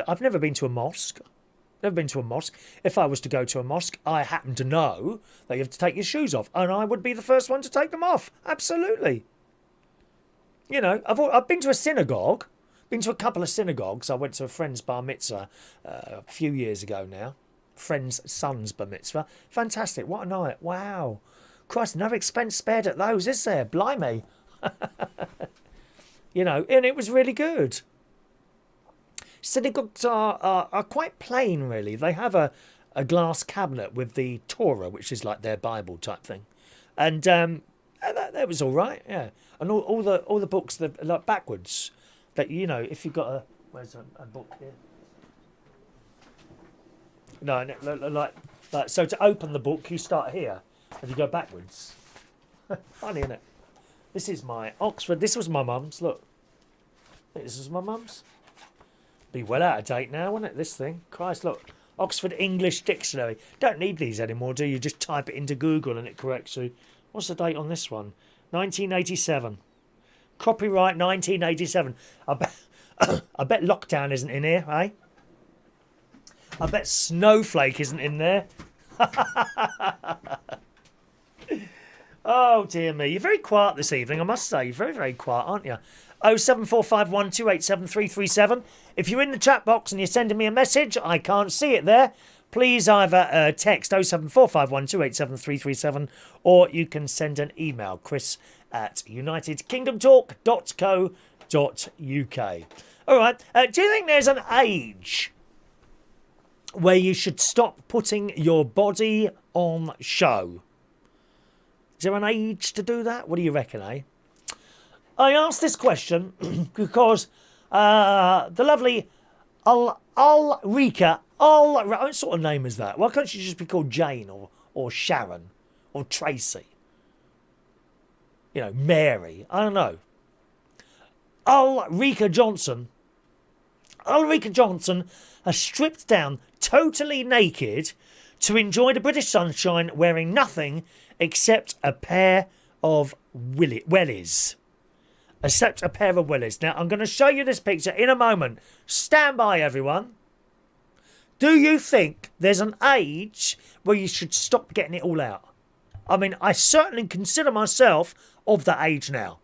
I've never been to a mosque. If I was to go to a mosque, I happen to know that you have to take your shoes off. And I would be the first one to take them off. Absolutely. You know, I've been to a synagogue. Been to a couple of synagogues. I went to a friend's bar mitzvah a few years ago now. Friend's son's bar mitzvah. Fantastic. What a night. Wow. Christ, no expense spared at those, is there? Blimey. You know, and it was really good. Synagogues are quite plain, really. They have a glass cabinet with the Torah, which is like their Bible type thing, and that was all right, yeah. And all the books that are like backwards, that you know, if you've got where's a book here? No, like so to open the book, you start here and you go backwards. Funny, isn't it? This is my Oxford. This was my mum's. Look, this is my mum's. Be well out of date now, wouldn't it? This thing, Christ, look. Oxford English Dictionary. Don't need these anymore, do you? Just type it into Google and it corrects you. What's the date on this one? 1987. Copyright 1987. I bet Lockdown isn't in here, eh? I bet Snowflake isn't in there. Oh, dear me. You're very quiet this evening, I must say. You're very, very quiet, aren't you? 07451287337. If you're in the chat box and you're sending me a message, I can't see it there. Please either text 07451287337 or you can send an email, chris@unitedkingdomtalk.co.uk. All right. Do you think there's an age where you should stop putting your body on show? Is there an age to do that? What do you reckon, eh? I asked this question because the lovely Ulrika, what sort of name is that? Why can't she just be called Jane or Sharon or Tracy? You know, Mary. I don't know. Ulrika Johnson has stripped down totally naked to enjoy the British sunshine wearing nothing except a pair of wellies. Except a pair of wellies. Now, I'm going to show you this picture in a moment. Stand by, everyone. Do you think there's an age where you should stop getting it all out? I mean, I certainly consider myself of that age now.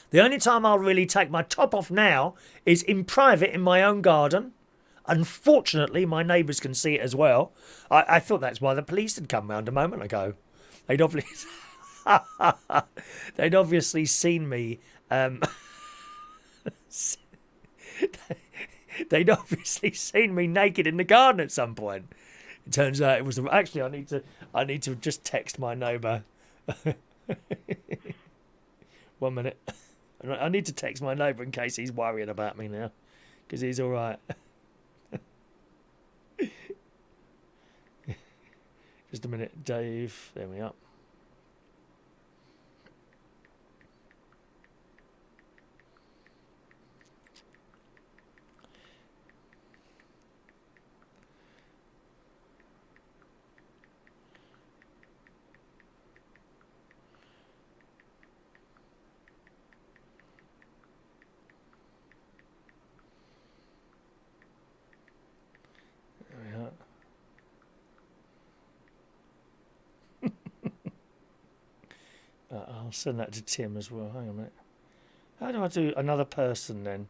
The only time I'll really take my top off now is in private in my own garden. Unfortunately, my neighbours can see it as well. I thought that's why the police had come round a moment ago. They'd obviously, they'd obviously seen me. They'd obviously seen me naked in the garden at some point. It turns out it was actually. I need to just text my neighbour. 1 minute. I need to text my neighbour in case he's worrying about me now, because he's all right. Just a minute, Dave. There we are. I'll send that to Tim as well. Hang on a minute. How do I do another person then?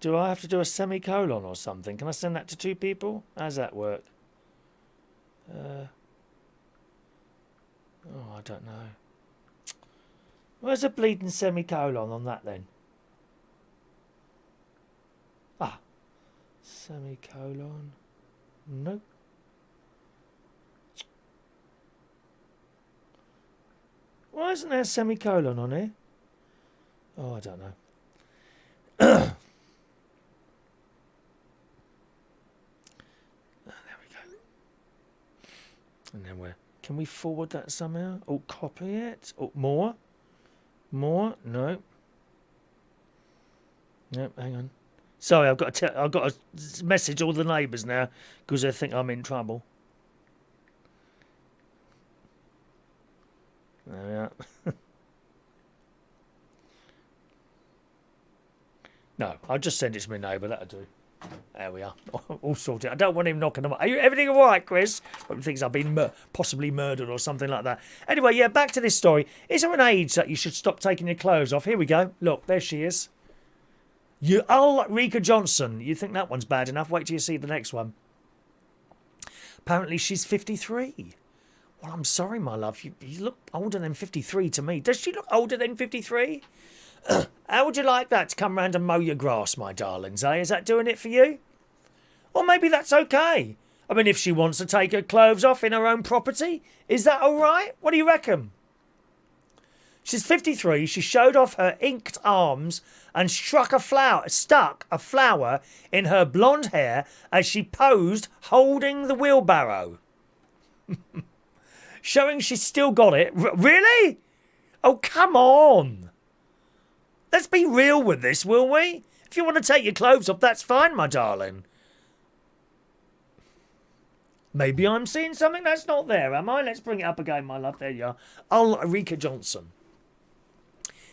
Do I have to do a semicolon or something? Can I send that to two people? How does that work? Oh, I don't know. Where's a bleeding semicolon on that then? Ah, semicolon. Nope. Why isn't there a semicolon on here? Oh, I don't know. There we go. And then can we forward that somehow? Or copy it? Or more? More? No. Nope, hang on. Sorry, I've got to message all the neighbours now because they think I'm in trouble. There we are. No, I'll just send it to my neighbour, that'll do. There we are. All sorted. I don't want him knocking them up. Are you everything all right, Chris? He thinks I've been possibly murdered or something like that. Anyway, yeah, back to this story. Is there an age that you should stop taking your clothes off? Here we go. Look, there she is. Ulrika Johnson. You think that one's bad enough? Wait till you see the next one. Apparently she's 53. Well, I'm sorry, my love. You look older than 53 to me. Does she look older than 53? How would you like that to come round and mow your grass, my darlings, eh? Is that doing it for you? Or maybe that's okay. I mean, if she wants to take her clothes off in her own property, is that all right? What do you reckon? She's 53. She showed off her inked arms and stuck a flower in her blonde hair as she posed holding the wheelbarrow. Showing she's still got it. Really? Oh, come on. Let's be real with this, will we? If you want to take your clothes off, that's fine, my darling. Maybe I'm seeing something that's not there, am I? Let's bring it up again, my love. There you are. Ulrika Johnson.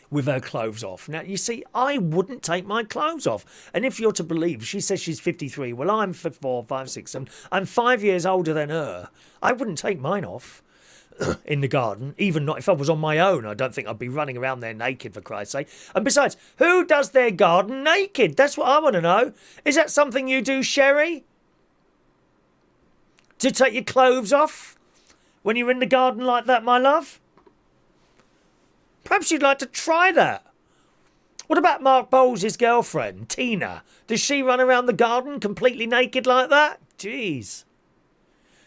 With her clothes off. Now, you see, I wouldn't take my clothes off. And if you're to believe, she says she's 53. Well, I'm 4, 5, 6, 7. I'm 5 years older than her. I wouldn't take mine off in the garden. Even not if I was on my own. I don't think I'd be running around there naked, for Christ's sake. And besides, who does their garden naked? That's what I want to know. Is that something you do, Sherry? To take your clothes off when you're in the garden like that, my love? Perhaps you'd like to try that. What about Mark Bowles' girlfriend, Tina? Does she run around the garden completely naked like that? Jeez.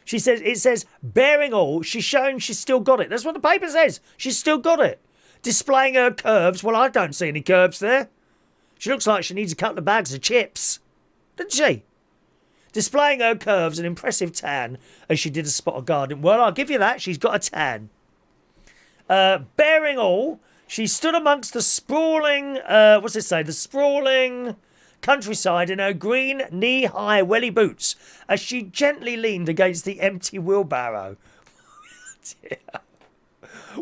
She says, it says, bearing all, she's showing she's still got it. That's what the paper says. She's still got it. Displaying her curves. Well, I don't see any curves there. She looks like she needs a couple of bags of chips. Doesn't she? Displaying her curves and impressive tan as she did a spot of garden. Well, I'll give you that. She's got a tan. Bearing all, she stood amongst the sprawling, the sprawling countryside in her green knee-high welly boots as she gently leaned against the empty wheelbarrow.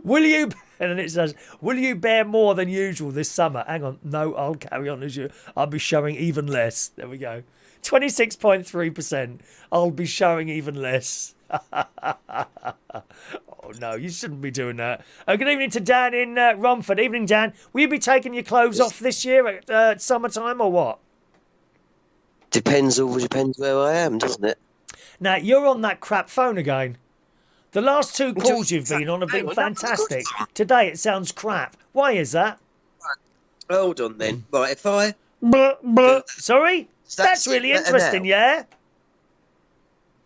Will you, and it says, will you bear more than usual this summer? Hang on, no, I'll carry on as you, I'll be showing even less. There we go. 26.3%. I'll be showing even less. Oh, no, you shouldn't be doing that. Good evening to Dan in Romford. Evening, Dan. Will you be taking your clothes off this year at summertime or what? Depends where I am, doesn't it? Now, you're on that crap phone again. The last 2 calls you've been on have been fantastic. Today it sounds crap. Why is that? Hold on then. Right, if I... Sorry? That's really interesting, yeah?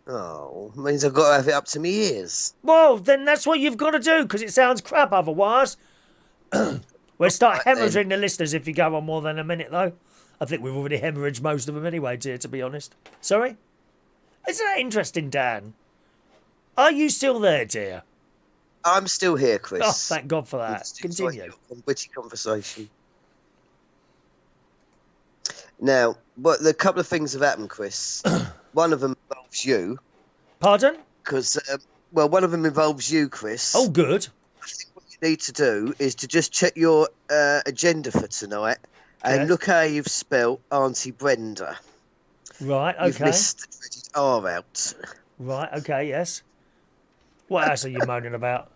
Oh, means I've got to have it up to me ears. Well, then that's what you've got to do, because it sounds crap otherwise. We'll start hemorrhaging the listeners if you go on more than a minute, though. I think we've already hemorrhaged most of them anyway, dear, to be honest. Sorry? Isn't that interesting, Dan? Are you still there, dear? I'm still here, Chris. Oh, thank God for that. Continue. Witty conversation. Now, the couple of things have happened, Chris. One of them involves you. Pardon? Because, one of them involves you, Chris. Oh, good. I think what you need to do is to just check your agenda for tonight and look how you've spelt Aunty Brenda. Right, okay. You've missed the dreaded R out. Right, okay, yes. What else are you moaning about?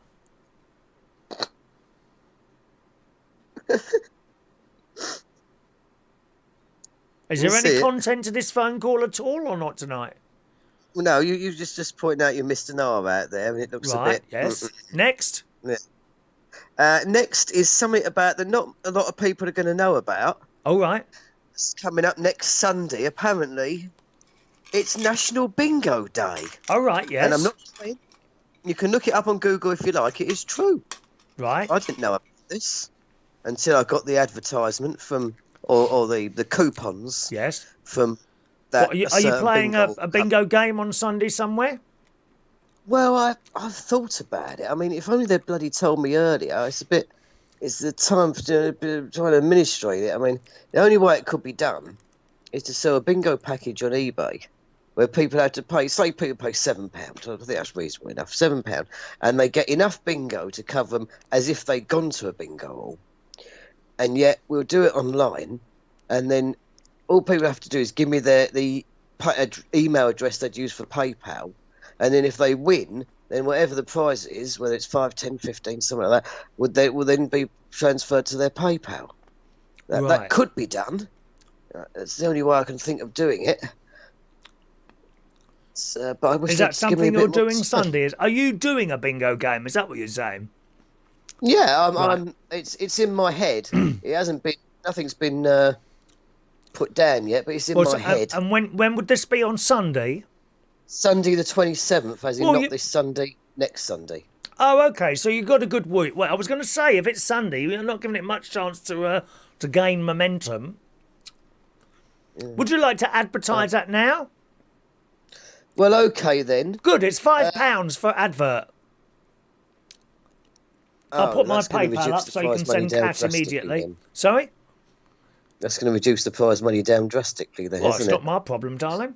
Is there any content to this phone call at all or not tonight? Well, no, you just pointing out you missed an R out there and it looks a bit... Yes. Next? Yeah. Next is something about that not a lot of people are going to know about. All right. It's coming up next Sunday. Apparently, it's National Bingo Day. All right, yes. And I'm not saying... You can look it up on Google if you like. It is true. Right. I didn't know about this until I got the advertisement from... Or the coupons. Yes. From that. What, are you playing a bingo game on Sunday somewhere? Well, I've thought about it. I mean, if only they'd bloody told me earlier. It's the time for trying to administrate it. I mean, the only way it could be done is to sell a bingo package on eBay where people have to pay, say people pay £7. I think that's reasonable enough, £7, and they get enough bingo to cover them as if they'd gone to a bingo hall. And yet we'll do it online, and then all people have to do is give me the email address they'd use for PayPal, and then if they win, then whatever the prize is, whether it's 5, 10, 15, something like that, will then be transferred to their PayPal. That could be done. That's the only way I can think of doing it. But I wish is that something you're doing Sunday? Are you doing a bingo game? Is that what you're saying? Yeah, it's in my head. Nothing's been put down yet, but it's in my head. And when would this be on Sunday? Sunday the 27th, as in Well, not this Sunday, next Sunday. oh, okay. So you've got a good week. Well, I was going to say, if it's Sunday, you're not giving it much chance to gain momentum. Yeah. Would you like to advertise that now? Well, okay then. Good. It's £5 for advert. I'll put my that's going to PayPal reduce up the so you prize can money send down cash drastically immediately. then. Sorry? That's going to reduce the prize money down drastically then, Well, it's isn't not it? my problem, darling.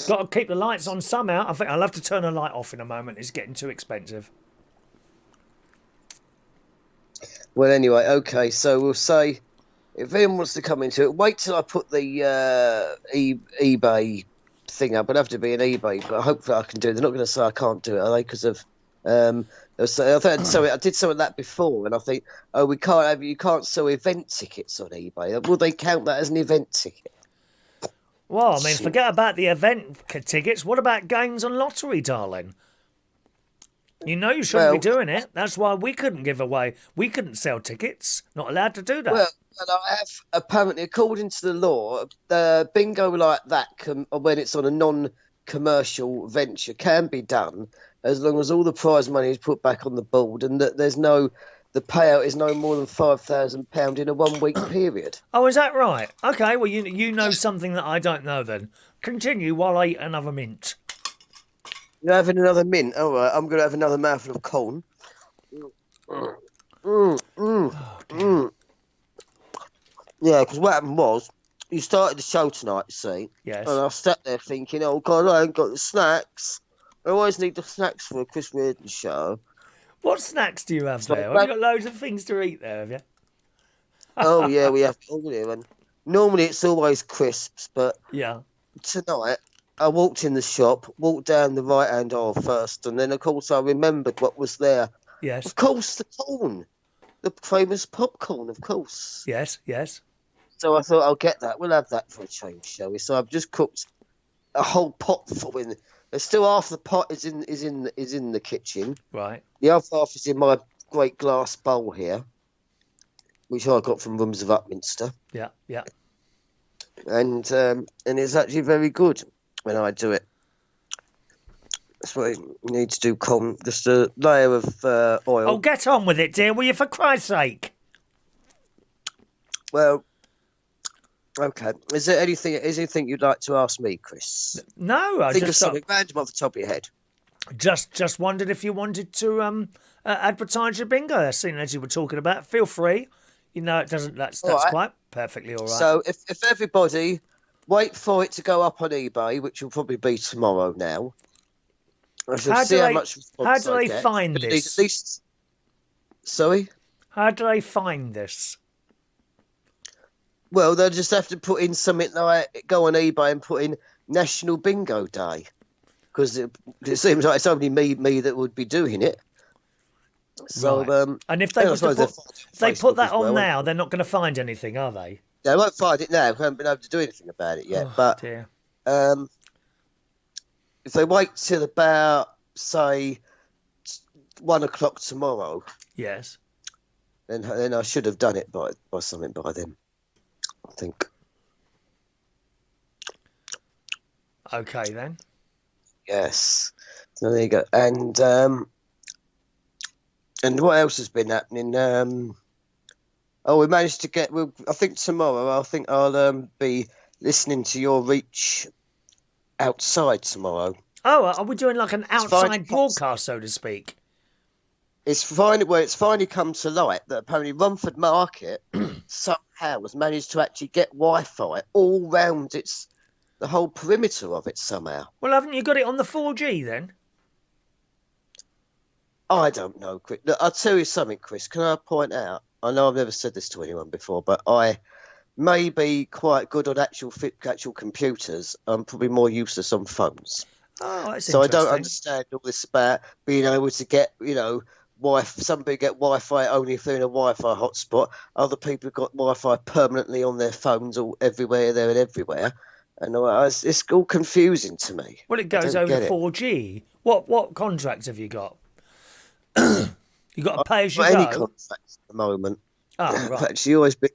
Got to keep the lights on somehow. I think I'll have to turn a light off in a moment. It's getting too expensive. Well, anyway, okay. So we'll say, if anyone wants to come into it, wait till I put the eBay thing up. It'll have to be an eBay, but hopefully I can do it. They're not going to say I can't do it, are they? Because of so I did some of that before, and I think, oh, you can't sell event tickets on eBay. Will they count that as an event ticket? Well, I mean, forget about the event tickets. What about games on lottery, darling? You know you shouldn't be doing it. That's why we couldn't give away. We couldn't sell tickets. Not allowed to do that. Well, I have apparently, according to the law, the bingo like that when it's on a non-commercial venture can be done as long as all the prize money is put back on the board and that the payout is no more than £5,000 in a 1 week period. Oh, is that right? Okay, well, you know something that I don't know then. Continue while I eat another mint. You're having another mint? All right, I'm going to have another mouthful of corn. Yeah, because what happened was, you started the show tonight, you see. Yes. And I sat there thinking, oh, God, I ain't got the snacks. I always need the snacks for a Chris Reardon show. What snacks do you have So there? Have you got loads of things to eat there, have you? Oh, yeah, we have all here. And normally it's always crisps, but Yeah. tonight I walked in the shop, walked down the right-hand aisle first, and then, of course, I remembered what was there. Yes. Of course, the corn. The famous popcorn, of course. Yes, yes. So I thought, I'll get that. We'll have that for a change, shall we? So I've just cooked a whole pot full in. There's still half the pot is in the kitchen. Right. The other half is in my great glass bowl here, which I got from Rooms of Upminster. Yeah, yeah. And it's actually very good when I do it. That's what you need to do, Colin. Just a layer of oil. Oh, get on with it, dear, will you, for Christ's sake? Well, okay. Is there anything you'd like to ask me, Chris? No, I Think of just something random off the top of your head. just wondered if you wanted to advertise your bingo. Seeing as you were talking about, feel free. You know, it doesn't. That's All right. quite perfectly all right. So if everybody wait for it to go up on eBay, which will probably be tomorrow now. I shall see how much response how do I they get. find At this? least, sorry? How do they find this? Well, they'll just have to put in something like go on eBay and put in National Bingo Day, because it seems like it's only me that would be doing it. So, Right. And if they put that on now, they're not going to find anything, are they? They won't find it now. We haven't been able to do anything about it yet. Oh, but dear. if they wait till about, say, 1 o'clock tomorrow, Yes. then I should have done it by something by then, I think. Okay then. Yes. So there you go. And what else has been happening? We managed to get. I think tomorrow. I think I'll be listening to your reach outside tomorrow. Oh, are we doing like an outside broadcast, so to speak? It's finally come to light that apparently Rumford Market somehow has managed to actually get Wi-Fi all round the whole perimeter of it somehow. Well, haven't you got it on the 4G then? I don't know, Chris. Look, I'll tell you something, Chris. Can I point out? I know I've never said this to anyone before, but I may be quite good on actual computers. I'm probably more useless on phones. Oh, that's so I don't interesting. understand all this about being able to get, somebody get Wi-Fi only if they're in a Wi-Fi hotspot. Other people have got Wi-Fi permanently on their phones all everywhere, there and everywhere. And it's all confusing to me. Well, it goes over 4G. What contracts have you got? You got to pay as you go. Any contracts at the moment. Oh, right. Actually, always been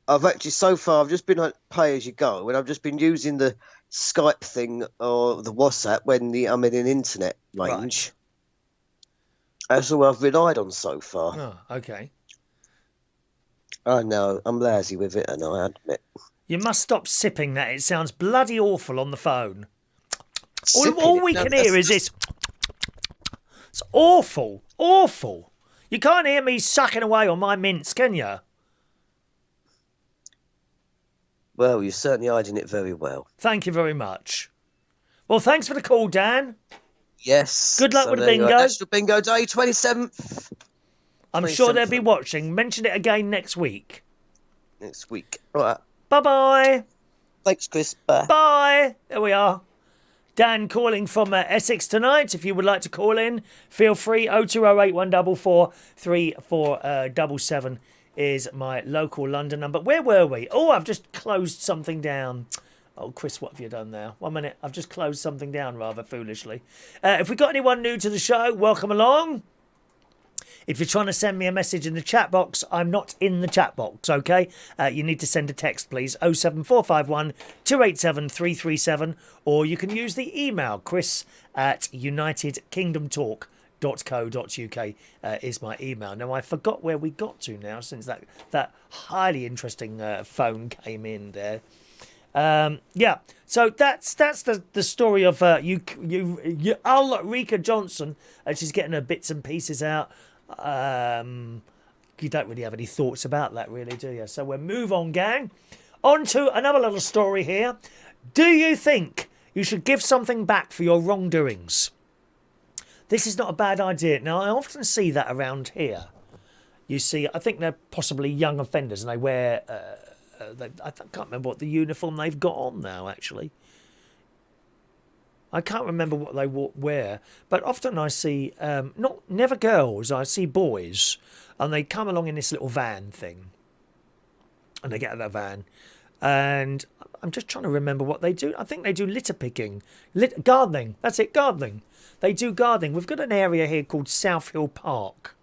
I've actually so far I've just been like pay as you go, and I've just been using the Skype thing or the WhatsApp when I'm in an internet range. Right. That's all I've relied on so far. Oh, okay. I know I'm lousy with it, and I admit. You must stop sipping that. It sounds bloody awful on the phone. Sipping All it. we No, can hear is this. It's awful. Awful. You can't hear me sucking away on my mints, can you? Well, you're certainly hiding it very well. Thank you very much. Well, thanks for the call, Dan. Yes. Good luck with the there you are. bingo. National Bingo Day, 27th. I'm sure they'll 27th be watching. Mention it again next week. next week. All right. Bye-bye. Thanks, Chris. Bye. Bye. There we are. Dan calling from Essex tonight. If you would like to call in, feel free. 0208 144 3477 is my local London number. Where were we? Oh, I've just closed something down. Oh, Chris, what have you done now? 1 minute. I've just closed something down rather foolishly. If we got anyone new to the show, welcome along. If you're trying to send me a message in the chat box, I'm not in the chat box, okay? You need to send a text, please. 07451 287 337, or you can use the email, chris@unitedkingdomtalk.co.uk is my email. Now, I forgot where we got to now since that highly interesting phone came in there. Yeah, so that's the story of Ulrika Johnson. She's getting her bits and pieces out. You don't really have any thoughts about that, really, do you? So we'll move on, gang. On to another little story here. Do you think you should give something back for your wrongdoings? This is not a bad idea. Now, I often see that around here. You see, I think they're possibly young offenders, and they wear... I can't remember what the uniform they've got on now, actually. I can't remember what they wear, but often I see, never girls, I see boys, and they come along in this little van thing, and they get out of the van, and I'm just trying to remember what they do. I think they do litter picking, gardening, that's it, gardening. They do gardening. We've got an area here called South Hill Park,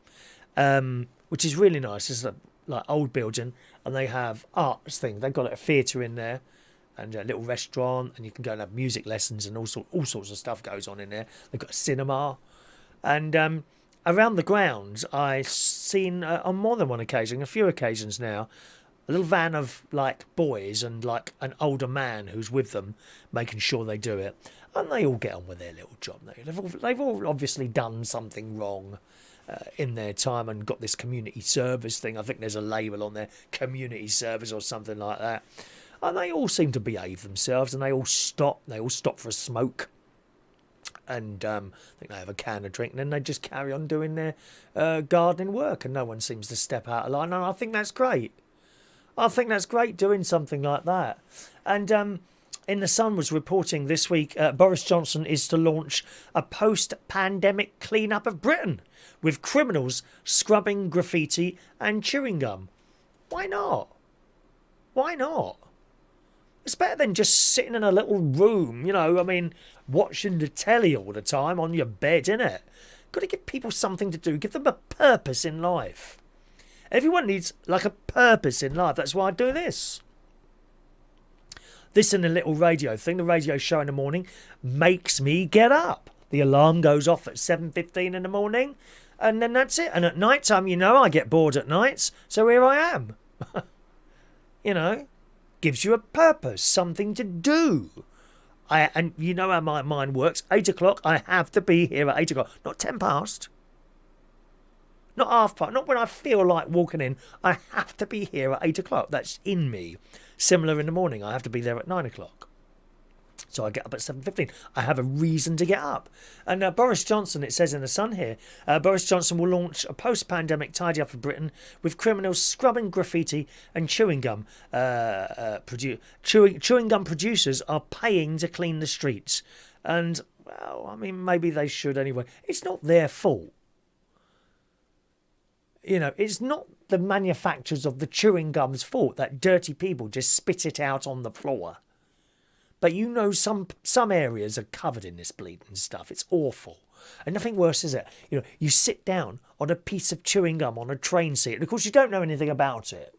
which is really nice. It's a old building, and they have arts thing. They've got a theatre in there, and a little restaurant, and you can go and have music lessons, and all sorts of stuff goes on in there. They've got a cinema, and around the grounds, I've seen on more than one occasion, a few occasions now, a little van of boys and an older man who's with them, making sure they do it, and they all get on with their little job. They've all obviously done something wrong in their time and got this community service thing. I think there's a label on there, community service or something like that. And they all seem to behave themselves, and they all stop. They all stop for a smoke, and I think they have a can of drink, and then they just carry on doing their gardening work, and no one seems to step out of line. And I think that's great. I think that's great doing something like that. And in the Sun was reporting this week, Boris Johnson is to launch a post-pandemic clean-up of Britain, with criminals scrubbing graffiti and chewing gum. Why not? Why not? It's better than just sitting in a little room, watching the telly all the time on your bed, innit? Got to give people something to do. Give them a purpose in life. Everyone needs, a purpose in life. That's why I do this. This and a little radio thing, the radio show in the morning, makes me get up. The alarm goes off at 7:15 in the morning, and then that's it. And at night time, I get bored at nights, so here I am. Gives you a purpose, something to do. And you know how my mind works. 8 o'clock, I have to be here at 8 o'clock. Not 10 past. Not half past. Not when I feel like walking in. I have to be here at 8 o'clock. That's in me. Similar in the morning. I have to be there at 9 o'clock. So I get up at 7:15. I have a reason to get up. And Boris Johnson, it says in the Sun here, Boris Johnson will launch a post-pandemic tidy up of Britain with criminals scrubbing graffiti and chewing gum. Chewing gum producers are paying to clean the streets. And, maybe they should anyway. It's not their fault. It's not the manufacturers of the chewing gum's fault that dirty people just spit it out on the floor. But some areas are covered in this bleeding stuff. It's awful. And nothing worse, is it? You sit down on a piece of chewing gum on a train seat, and of course you don't know anything about it.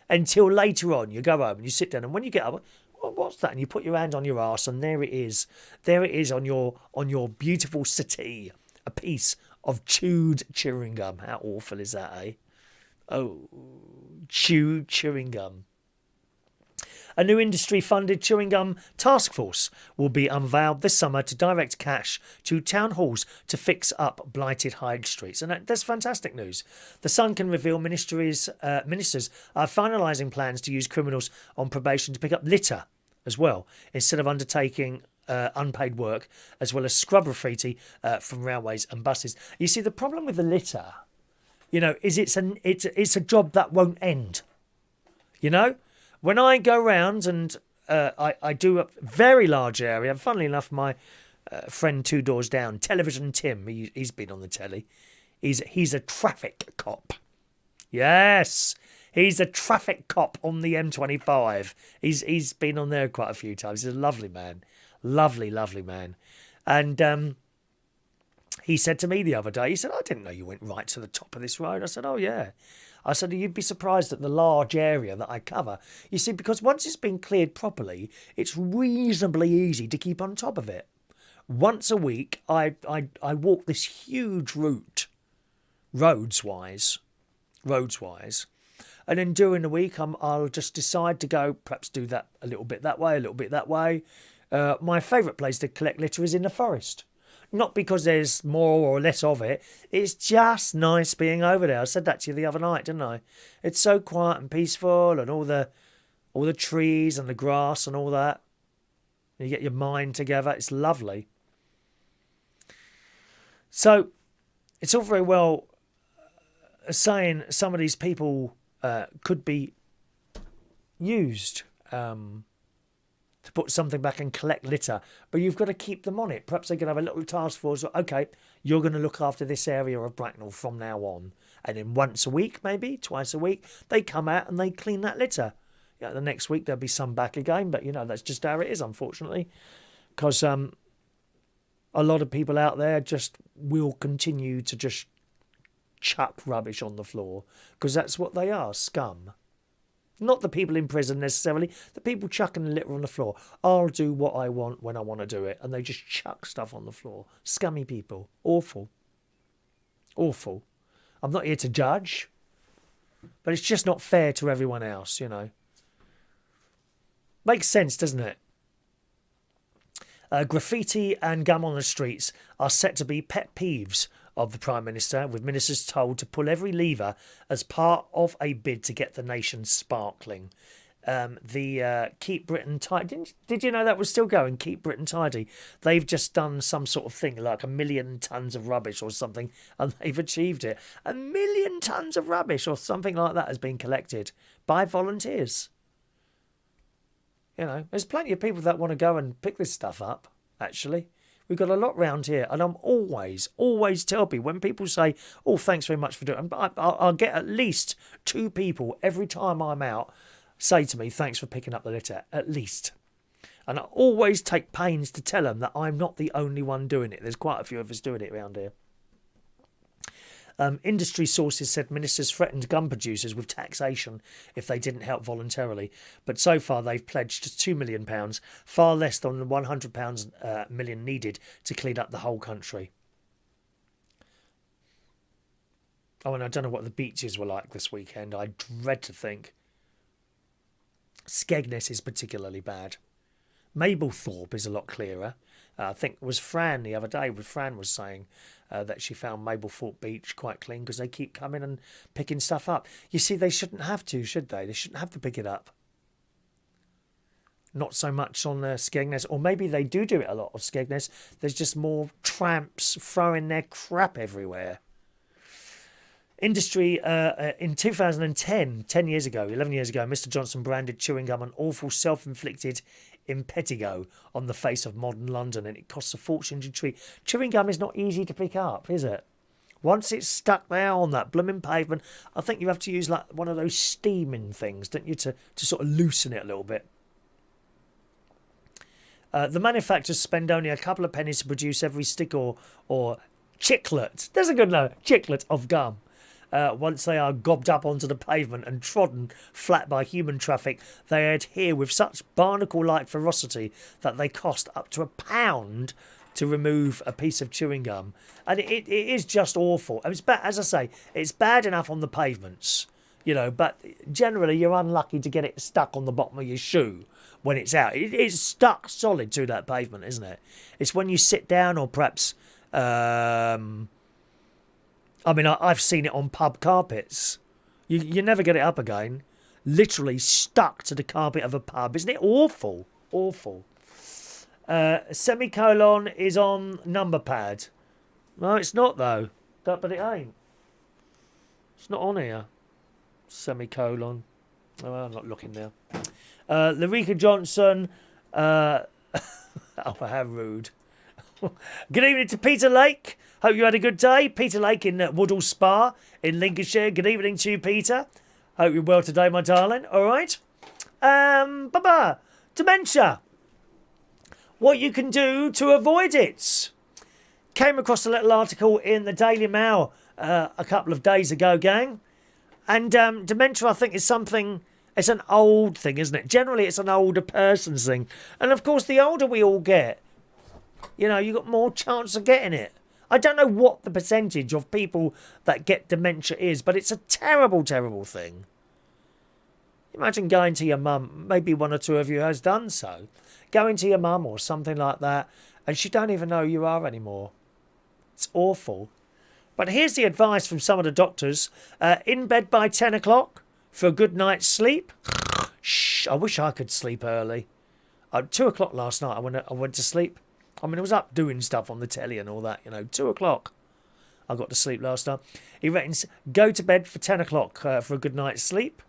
until later on you go home and you sit down, and when you get up, what's that? And you put your hand on your arse, and there it is. There it is on your beautiful settee, a piece of chewed chewing gum. How awful is that, eh? Oh, chewed chewing gum. A new industry-funded chewing gum task force will be unveiled this summer to direct cash to town halls to fix up blighted high streets. And that's fantastic news. The Sun can reveal ministers are finalising plans to use criminals on probation to pick up litter as well, instead of undertaking unpaid work, as well as scrub graffiti from railways and buses. You see, the problem with the litter, is it's a job that won't end. When I go round and I do a very large area, funnily enough, my friend 2 doors down, Television Tim, he's been on the telly. He's a traffic cop. Yes, he's a traffic cop on the M25. He's been on there quite a few times. He's a lovely man. Lovely, lovely man. And he said to me the other day, he said, I didn't know you went right to the top of this road. I said, oh, yeah. I said, you'd be surprised at the large area that I cover. You see, because once it's been cleared properly, it's reasonably easy to keep on top of it. Once a week, I walk this huge route, roads-wise. And then during the week, I'll just decide to go, perhaps do that a little bit that way, a little bit that way. My favourite place to collect litter is in the forest. Not because there's more or less of it. It's just nice being over there. I said that to you the other night, didn't I? It's so quiet and peaceful, and all the trees and the grass and all that. You get your mind together. It's lovely. So it's all very well saying some of these people could be used to put something back and collect litter, but you've got to keep them on it. Perhaps they could have a little task force. Okay, you're going to look after this area of Bracknell from now on, and then once a week, maybe twice a week, they come out and they clean that litter. The next week there'll be some back again, but that's just how it is, unfortunately, because a lot of people out there just will continue to just chuck rubbish on the floor, because that's what they are, scum. Not the people in prison necessarily, the people chucking the litter on the floor. I'll do what I want when I want to do it, and they just chuck stuff on the floor. Scummy people. Awful. Awful. I'm not here to judge, but it's just not fair to everyone else, Makes sense, doesn't it? Graffiti and gum on the streets are set to be pet peeves of the Prime Minister, with ministers told to pull every lever as part of a bid to get the nation sparkling. The Keep Britain Tidy, did you know that was still going? Keep Britain Tidy. They've just done some sort of thing like 1 million tonnes of rubbish or something, and they've achieved it. 1 million tonnes of rubbish or something like that has been collected by volunteers. There's plenty of people that want to go and pick this stuff up, actually. We've got a lot round here, and I'm always tell people, when people say, oh, thanks very much for doing it, I'll get at least 2 people every time I'm out say to me, thanks for picking up the litter, at least. And I always take pains to tell them that I'm not the only one doing it. There's quite a few of us doing it around here. Industry sources said ministers threatened gum producers with taxation if they didn't help voluntarily, but so far they've pledged £2 million, far less than the £100 million needed to clean up the whole country. Oh, and I don't know what the beaches were like this weekend. I dread to think. Skegness is particularly bad. Mablethorpe is a lot clearer. I think it was Fran the other day. Fran was saying that she found Mablethorpe Beach quite clean because they keep coming and picking stuff up. You see, they shouldn't have to, should they? They shouldn't have to pick it up. Not so much on Skegness, or maybe they do it a lot of Skegness. There's just more tramps throwing their crap everywhere. Industry, in 2010, 10 years ago, 11 years ago, Mr Johnson branded chewing gum an awful self-inflicted impetigo on the face of modern London, and it costs a fortune to treat. Chewing gum is not easy to pick up, is it? Once it's stuck there on that blooming pavement, I think you have to use like one of those steaming things, don't you, to sort of loosen it a little bit. The manufacturers spend only a couple of pennies to produce every stick or chiclet. There's a good name, chiclet of gum. Once they are gobbed up onto the pavement and trodden flat by human traffic, they adhere with such barnacle-like ferocity that they cost up to £1 to remove a piece of chewing gum. And it is just awful. It's bad, as I say, it's bad enough on the pavements, but generally you're unlucky to get it stuck on the bottom of your shoe when it's out. It's stuck solid to that pavement, isn't it? It's when you sit down or perhaps... I've seen it on pub carpets. You never get it up again. Literally stuck to the carpet of a pub. Isn't it awful? Awful. Semicolon is on number pad. No, it's not, though. But it ain't. It's not on here. Semicolon. Oh, I'm not looking now. Larika Johnson. Oh, how rude. Good evening to Peter Lake. Hope you had a good day. Peter Lake in Woodall Spa in Lincolnshire. Good evening to you, Peter. Hope you're well today, my darling. All right. Dementia. What you can do to avoid it. Came across a little article in the Daily Mail a couple of days ago, gang. And dementia, I think, is something... It's an old thing, isn't it? Generally, it's an older person's thing. And, of course, the older we all get, you've got more chance of getting it. I don't know what the percentage of people that get dementia is, but it's a terrible, terrible thing. Imagine going to your mum, maybe one or two of you has done so, going to your mum or something like that, and she don't even know who you are anymore. It's awful. But here's the advice from some of the doctors. In bed by 10 o'clock for a good night's sleep. Shh, I wish I could sleep early. 2 o'clock last night I went to sleep. I was up doing stuff on the telly and all that, 2 o'clock. I got to sleep last night. He reckons go to bed for 10 o'clock for a good night's sleep.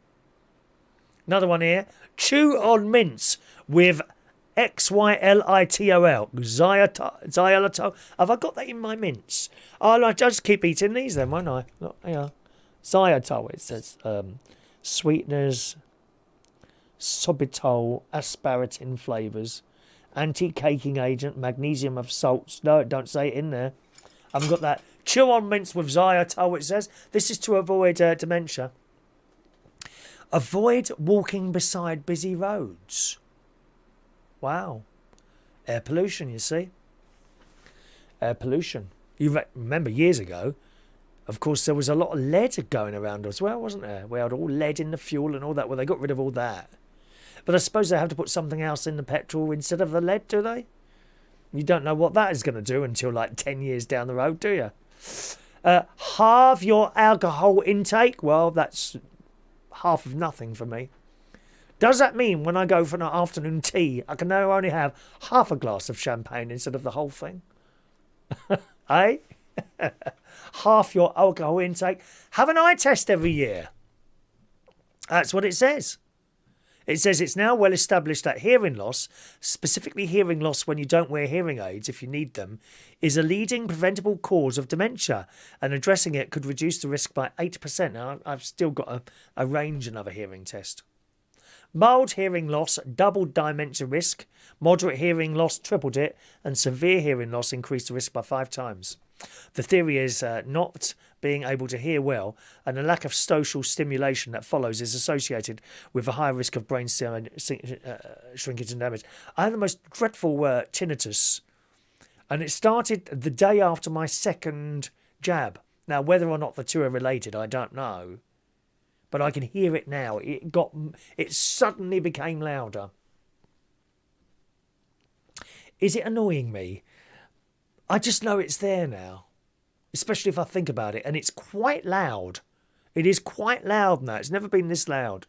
Another one here. Chew on mints with XYLITOL. Xylitol. Have I got that in my mints? I'll just keep eating these then, won't I? Yeah. Xylitol, it says. Sweeteners, sorbitol, aspartame flavours. Anti-caking agent, magnesium of salts. No, don't say it in there. I haven't got that. Chew on mints with xylitol, it says. This is to avoid dementia. Avoid walking beside busy roads. Wow. Air pollution, you see. Air pollution. You remember years ago, of course, there was a lot of lead going around as well, wasn't there? We had all lead in the fuel and all that. Well, they got rid of all that. But I suppose they have to put something else in the petrol instead of the lead, do they? You don't know what that is going to do until like 10 years down the road, do you? Halve your alcohol intake. Well, that's half of nothing for me. Does that mean when I go for an afternoon tea, I can now only have half a glass of champagne instead of the whole thing? Eh? Half your alcohol intake. Have an eye test every year. That's what it says. It says it's now well established that hearing loss, specifically hearing loss when you don't wear hearing aids if you need them, is a leading preventable cause of dementia, and addressing it could reduce the risk by 8%. Now, I've still got to arrange another hearing test. Mild hearing loss doubled dementia risk, moderate hearing loss tripled it, and severe hearing loss increased the risk by 5 times. The theory is not being able to hear well, and a lack of social stimulation that follows is associated with a higher risk of brain shrinkage and damage. I had the most dreadful tinnitus, and it started the day after my second jab. Now, whether or not the two are related, I don't know, but I can hear it now. It suddenly became louder. Is it annoying me? I just know it's there now, especially if I think about it, and it's quite loud. It is quite loud now. It's never been this loud.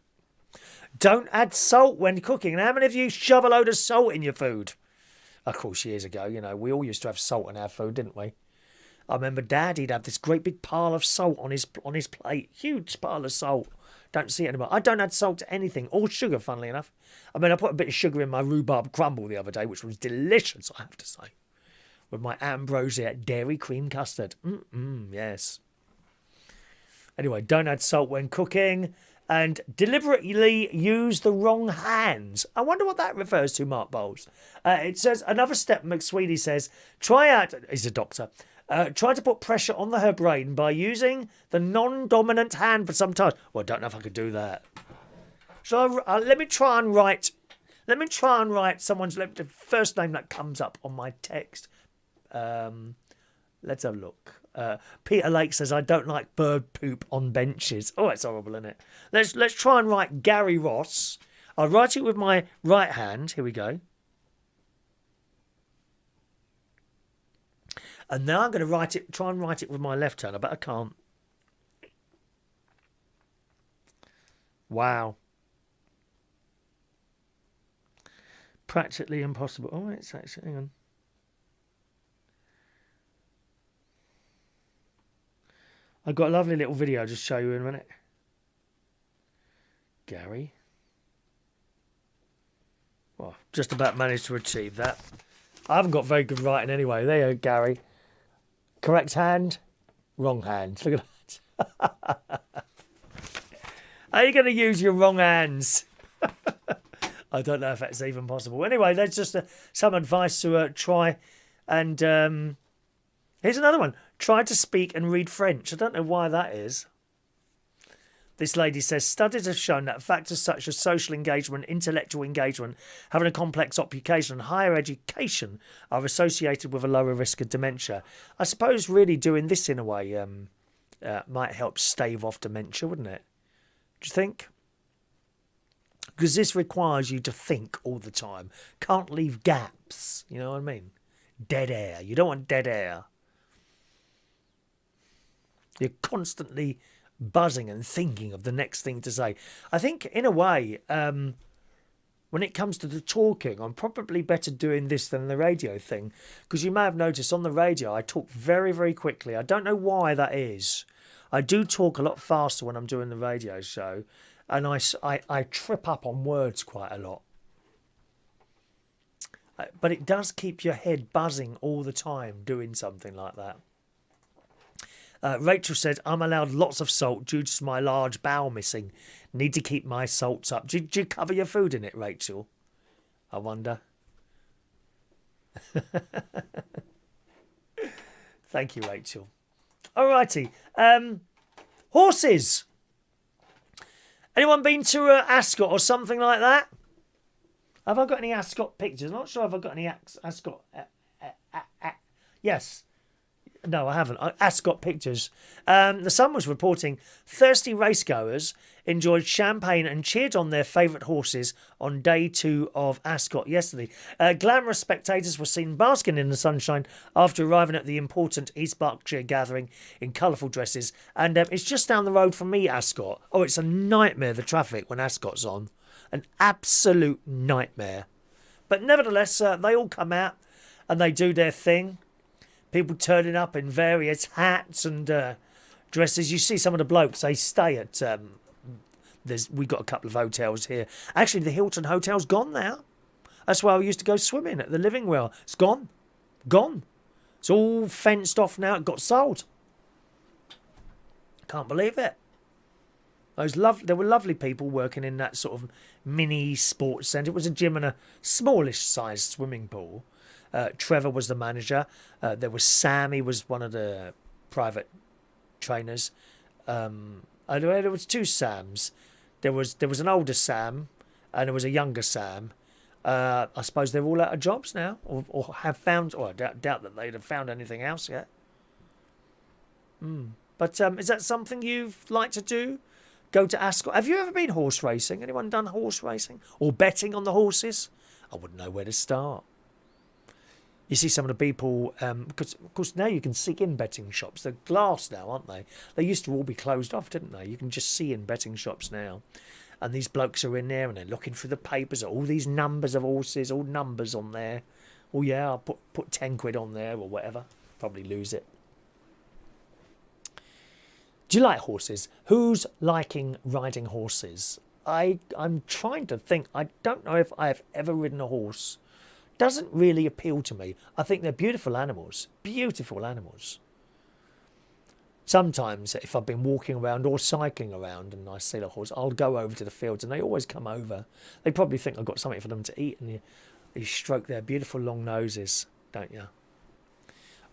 Don't add salt when cooking. And how many of you shove a load of salt in your food? Of course, years ago, we all used to have salt in our food, didn't we? I remember Dad, he'd have this great big pile of salt on his plate. Huge pile of salt. Don't see it anymore. I don't add salt to anything, or sugar, funnily enough. I put a bit of sugar in my rhubarb crumble the other day, which was delicious, I have to say. With my Ambrosia dairy cream custard. Yes. Anyway, don't add salt when cooking. And deliberately use the wrong hands. I wonder what that refers to, Mark Bowles. It says, another step, McSweedy says, try out, he's a doctor, Try to put pressure on her brain by using the non-dominant hand for some time. Well, I don't know if I could do that. So let me try and write. Let me try and write someone's the first name that comes up on my text. Let's have a look. Peter Lake says, I don't like bird poop on benches. Oh, it's horrible, isn't it? Let's try and write Gary Ross. I'll write it with my right hand. Here we go. And now I'm going to try and write it with my left hand. I bet I can't. Wow. Practically impossible. Oh, it's actually, hang on. I've got a lovely little video I'll just show you in a minute. Gary. Well, just about managed to achieve that. I haven't got very good writing anyway. There you go, Gary. Correct hand, wrong hand. Look at that. How are you going to use your wrong hands? I don't know if that's even possible. Anyway, that's just some advice to try. And here's another one. Try to speak and read French. I don't know why that is. This lady says, studies have shown that factors such as social engagement, intellectual engagement, having a complex occupation and higher education are associated with a lower risk of dementia. I suppose really doing this in a way might help stave off dementia, wouldn't it? Do you think? Because this requires you to think all the time. Can't leave gaps, you know what I mean? Dead air. You don't want dead air. You're constantly buzzing and thinking of the next thing to say. I think, in a way, when it comes to the talking, I'm probably better doing this than the radio thing. Because you may have noticed on the radio, I talk very, very quickly. I don't know why that is. I do talk a lot faster when I'm doing the radio show. And I trip up on words quite a lot. But it does keep your head buzzing all the time doing something like that. Rachel said, I'm allowed lots of salt due to my large bowel missing. Need to keep my salts up. Do you cover your food in it, Rachel? I wonder. Thank you, Rachel. Alrighty. Horses. Anyone been to Ascot or something like that? Have I got any Ascot pictures? I'm not sure if I've got any Ascot. Yes. No, I haven't. Ascot pictures. The Sun was reporting thirsty racegoers enjoyed champagne and cheered on their favourite horses on day 2 of Ascot yesterday. Glamorous spectators were seen basking in the sunshine after arriving at the important East Berkshire gathering in colourful dresses. And it's just down the road from me, Ascot. Oh, it's a nightmare, the traffic when Ascot's on. An absolute nightmare. But nevertheless, they all come out and they do their thing. People turning up in various hats and dresses. You see some of the blokes, they stay at... we've got a couple of hotels here. Actually, the Hilton Hotel's gone now. That's where I used to go swimming at the Living Well. It's gone. Gone. It's all fenced off now. It got sold. Can't believe it. There were lovely people working in that sort of mini sports centre. It was a gym and a smallish sized swimming pool. Trevor was the manager. There was Sam. He was one of the private trainers. There was 2 Sams. There was an older Sam, and there was a younger Sam. I suppose they're all out of jobs now, or have found. Or I doubt that they'd have found anything else yet. But is that something you'd like to do? Go to Ascot. Have you ever been horse racing? Anyone done horse racing or betting on the horses? I wouldn't know where to start. You see some of the people, because of course now you can see in betting shops. They're glass now, aren't they? They used to all be closed off, didn't they? You can just see in betting shops now. And these blokes are in there and they're looking through the papers, all these numbers of horses, all numbers on there. Oh yeah, I'll put 10 quid on there or whatever. Probably lose it. Do you like horses? Who's liking riding horses? I'm trying to think. I don't know if I have ever ridden a horse. Doesn't really appeal to me. I think they're beautiful animals. Beautiful animals. Sometimes if I've been walking around or cycling around and I see a horse, I'll go over to the fields and they always come over. They probably think I've got something for them to eat and you stroke their beautiful long noses, don't you?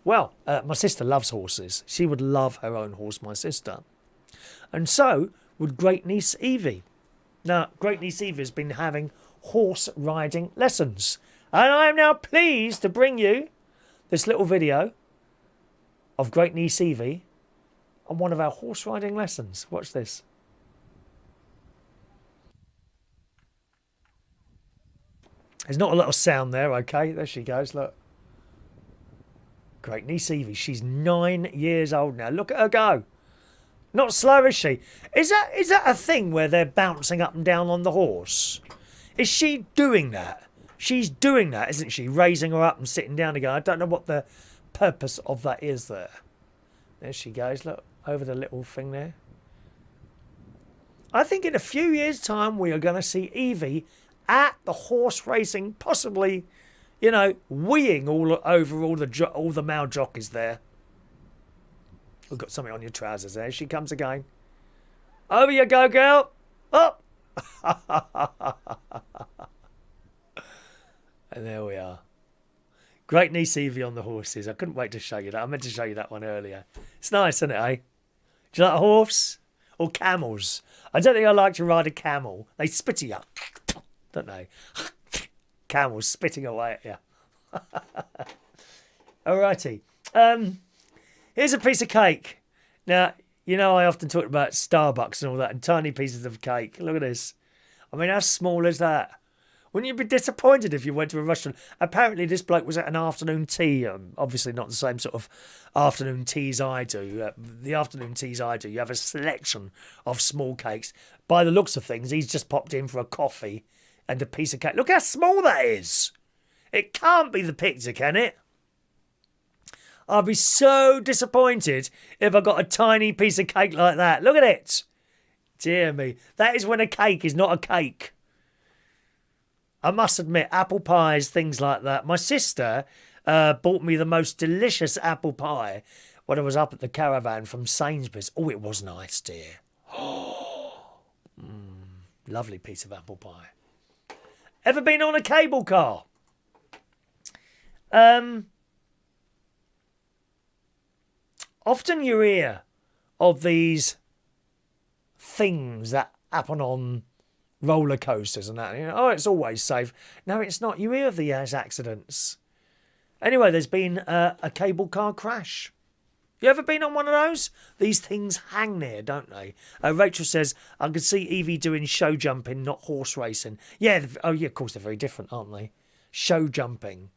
Well, my sister loves horses. She would love her own horse, my sister. And so would great niece Evie. Now, great niece Evie has been having horse riding lessons. And I am now pleased to bring you this little video of great niece Evie on one of our horse riding lessons. Watch this. There's not a lot of sound there, okay? There she goes, look. Great niece Evie. She's 9 years old now. Look at her go. Not slow, is she? Is that a thing where they're bouncing up and down on the horse? Is she doing that? She's doing that, isn't she? Raising her up and sitting down again. I don't know what the purpose of that is there. There she goes. Look, over the little thing there. I think in a few years' time we are going to see Evie at the horse racing, possibly, you know, weeing all over all the male jockeys there. We've got something on your trousers there. She comes again. Over you go, girl. Up. And there we are. Great niece Evie on the horses. I couldn't wait to show you that. I meant to show you that one earlier. It's nice, isn't it, eh? Do you like a horse? Or camels? I don't think I like to ride a camel. They spit at you, don't they? Camels spitting away at you. Alrighty. Here's a piece of cake. Now, you know I often talk about Starbucks and all that, and tiny pieces of cake. Look at this. I mean, how small is that? Wouldn't you be disappointed if you went to a restaurant? Apparently, this bloke was at an afternoon tea. Obviously, not the same sort of afternoon teas I do. The afternoon teas I do, you have a selection of small cakes. By the looks of things, he's just popped in for a coffee and a piece of cake. Look how small that is. It can't be the picture, can it? I'd be so disappointed if I got a tiny piece of cake like that. Look at it. Dear me. That is when a cake is not a cake. I must admit, apple pies, things like that. My sister bought me the most delicious apple pie when I was up at the caravan from Sainsbury's. Oh, it was nice, dear. Lovely piece of apple pie. Ever been on a cable car? Often you hear of these things that happen on roller coasters and that. You know, oh, it's always safe. No, it's not. You hear of these accidents. Anyway, there's been a cable car crash. You ever been on one of those? These things hang there, don't they? Rachel says, I could see Evie doing show jumping, not horse racing. Yeah, oh yeah, of course they're very different, aren't they? Show jumping.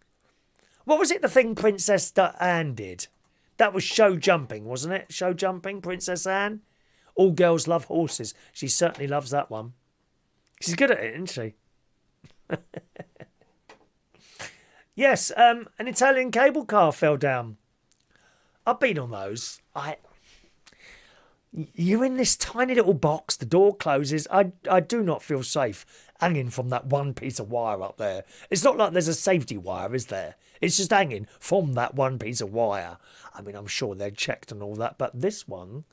What was it the thing Princess Anne did? That was show jumping, wasn't it? Show jumping, Princess Anne? All girls love horses. She certainly loves that one. She's good at it, isn't she? Yes, an Italian cable car fell down. I've been on those. You're in this tiny little box, the door closes. I do not feel safe hanging from that one piece of wire up there. It's not like there's a safety wire, is there? It's just hanging from that one piece of wire. I mean, I'm sure they're checked and all that, but this one...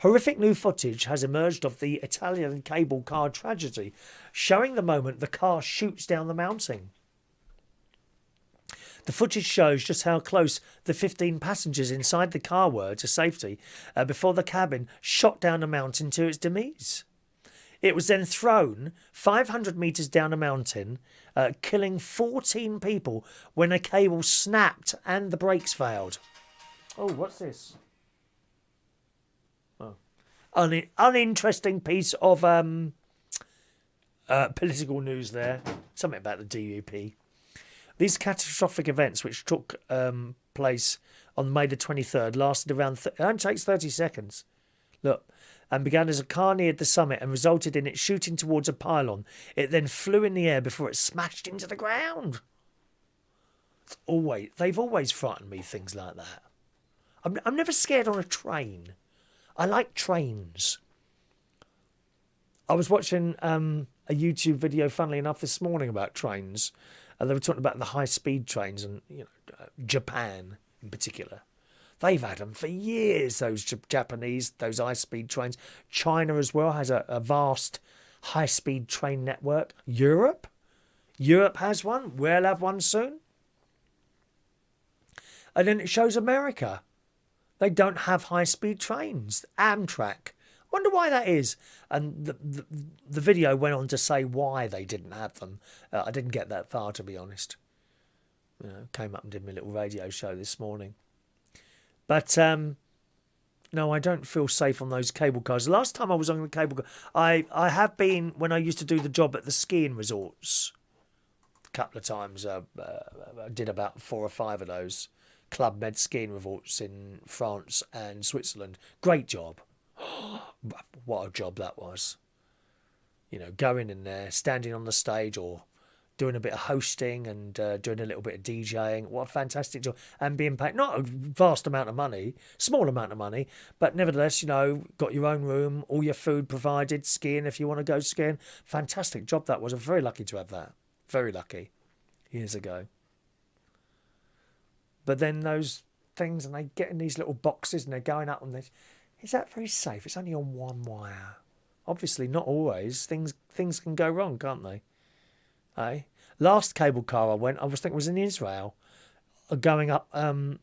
Horrific new footage has emerged of the Italian cable car tragedy, showing the moment the car shoots down the mountain. The footage shows just how close the 15 passengers inside the car were to safety before the cabin shot down a mountain to its demise. It was then thrown 500 metres down a mountain, killing 14 people when a cable snapped and the brakes failed. Oh, what's this? Oh. Uninteresting piece of political news there. Something about the DUP. These catastrophic events, which took place on May the 23rd, lasted around... it only takes 30 seconds. Look. And began as a car neared the summit and resulted in it shooting towards a pylon. It then flew in the air before it smashed into the ground. They've always frightened me, things like that. I'm never scared on a train. I like trains. I was watching a YouTube video, funnily enough, this morning about trains. And they were talking about the high-speed trains and Japan in particular. They've had them for years, those Japanese, those high-speed trains. China as well has a vast high-speed train network. Europe has one. We'll have one soon. And then it shows America. They don't have high-speed trains. Amtrak. Wonder why that is. And the video went on to say why they didn't have them. I didn't get that far, to be honest. Came up and did my little radio show this morning. But no, I don't feel safe on those cable cars. The last time I was on the cable car, I have been when I used to do the job at the skiing resorts. A couple of times. I did about 4 or 5 of those Club Med skiing resorts in France and Switzerland. Great job. What a job that was. Going in there, standing on the stage or doing a bit of hosting and doing a little bit of DJing. What a fantastic job. And being paid, not a vast amount of money, small amount of money, but nevertheless, got your own room, all your food provided, skiing if you want to go skiing. Fantastic job that was. I'm very lucky to have that. Very lucky. Years ago. But then those things, and they get in these little boxes and they're going up on this. Is that very safe? It's only on one wire. Obviously, not always. Things can go wrong, can't they? Last cable car I went, I think it was in Israel, going up one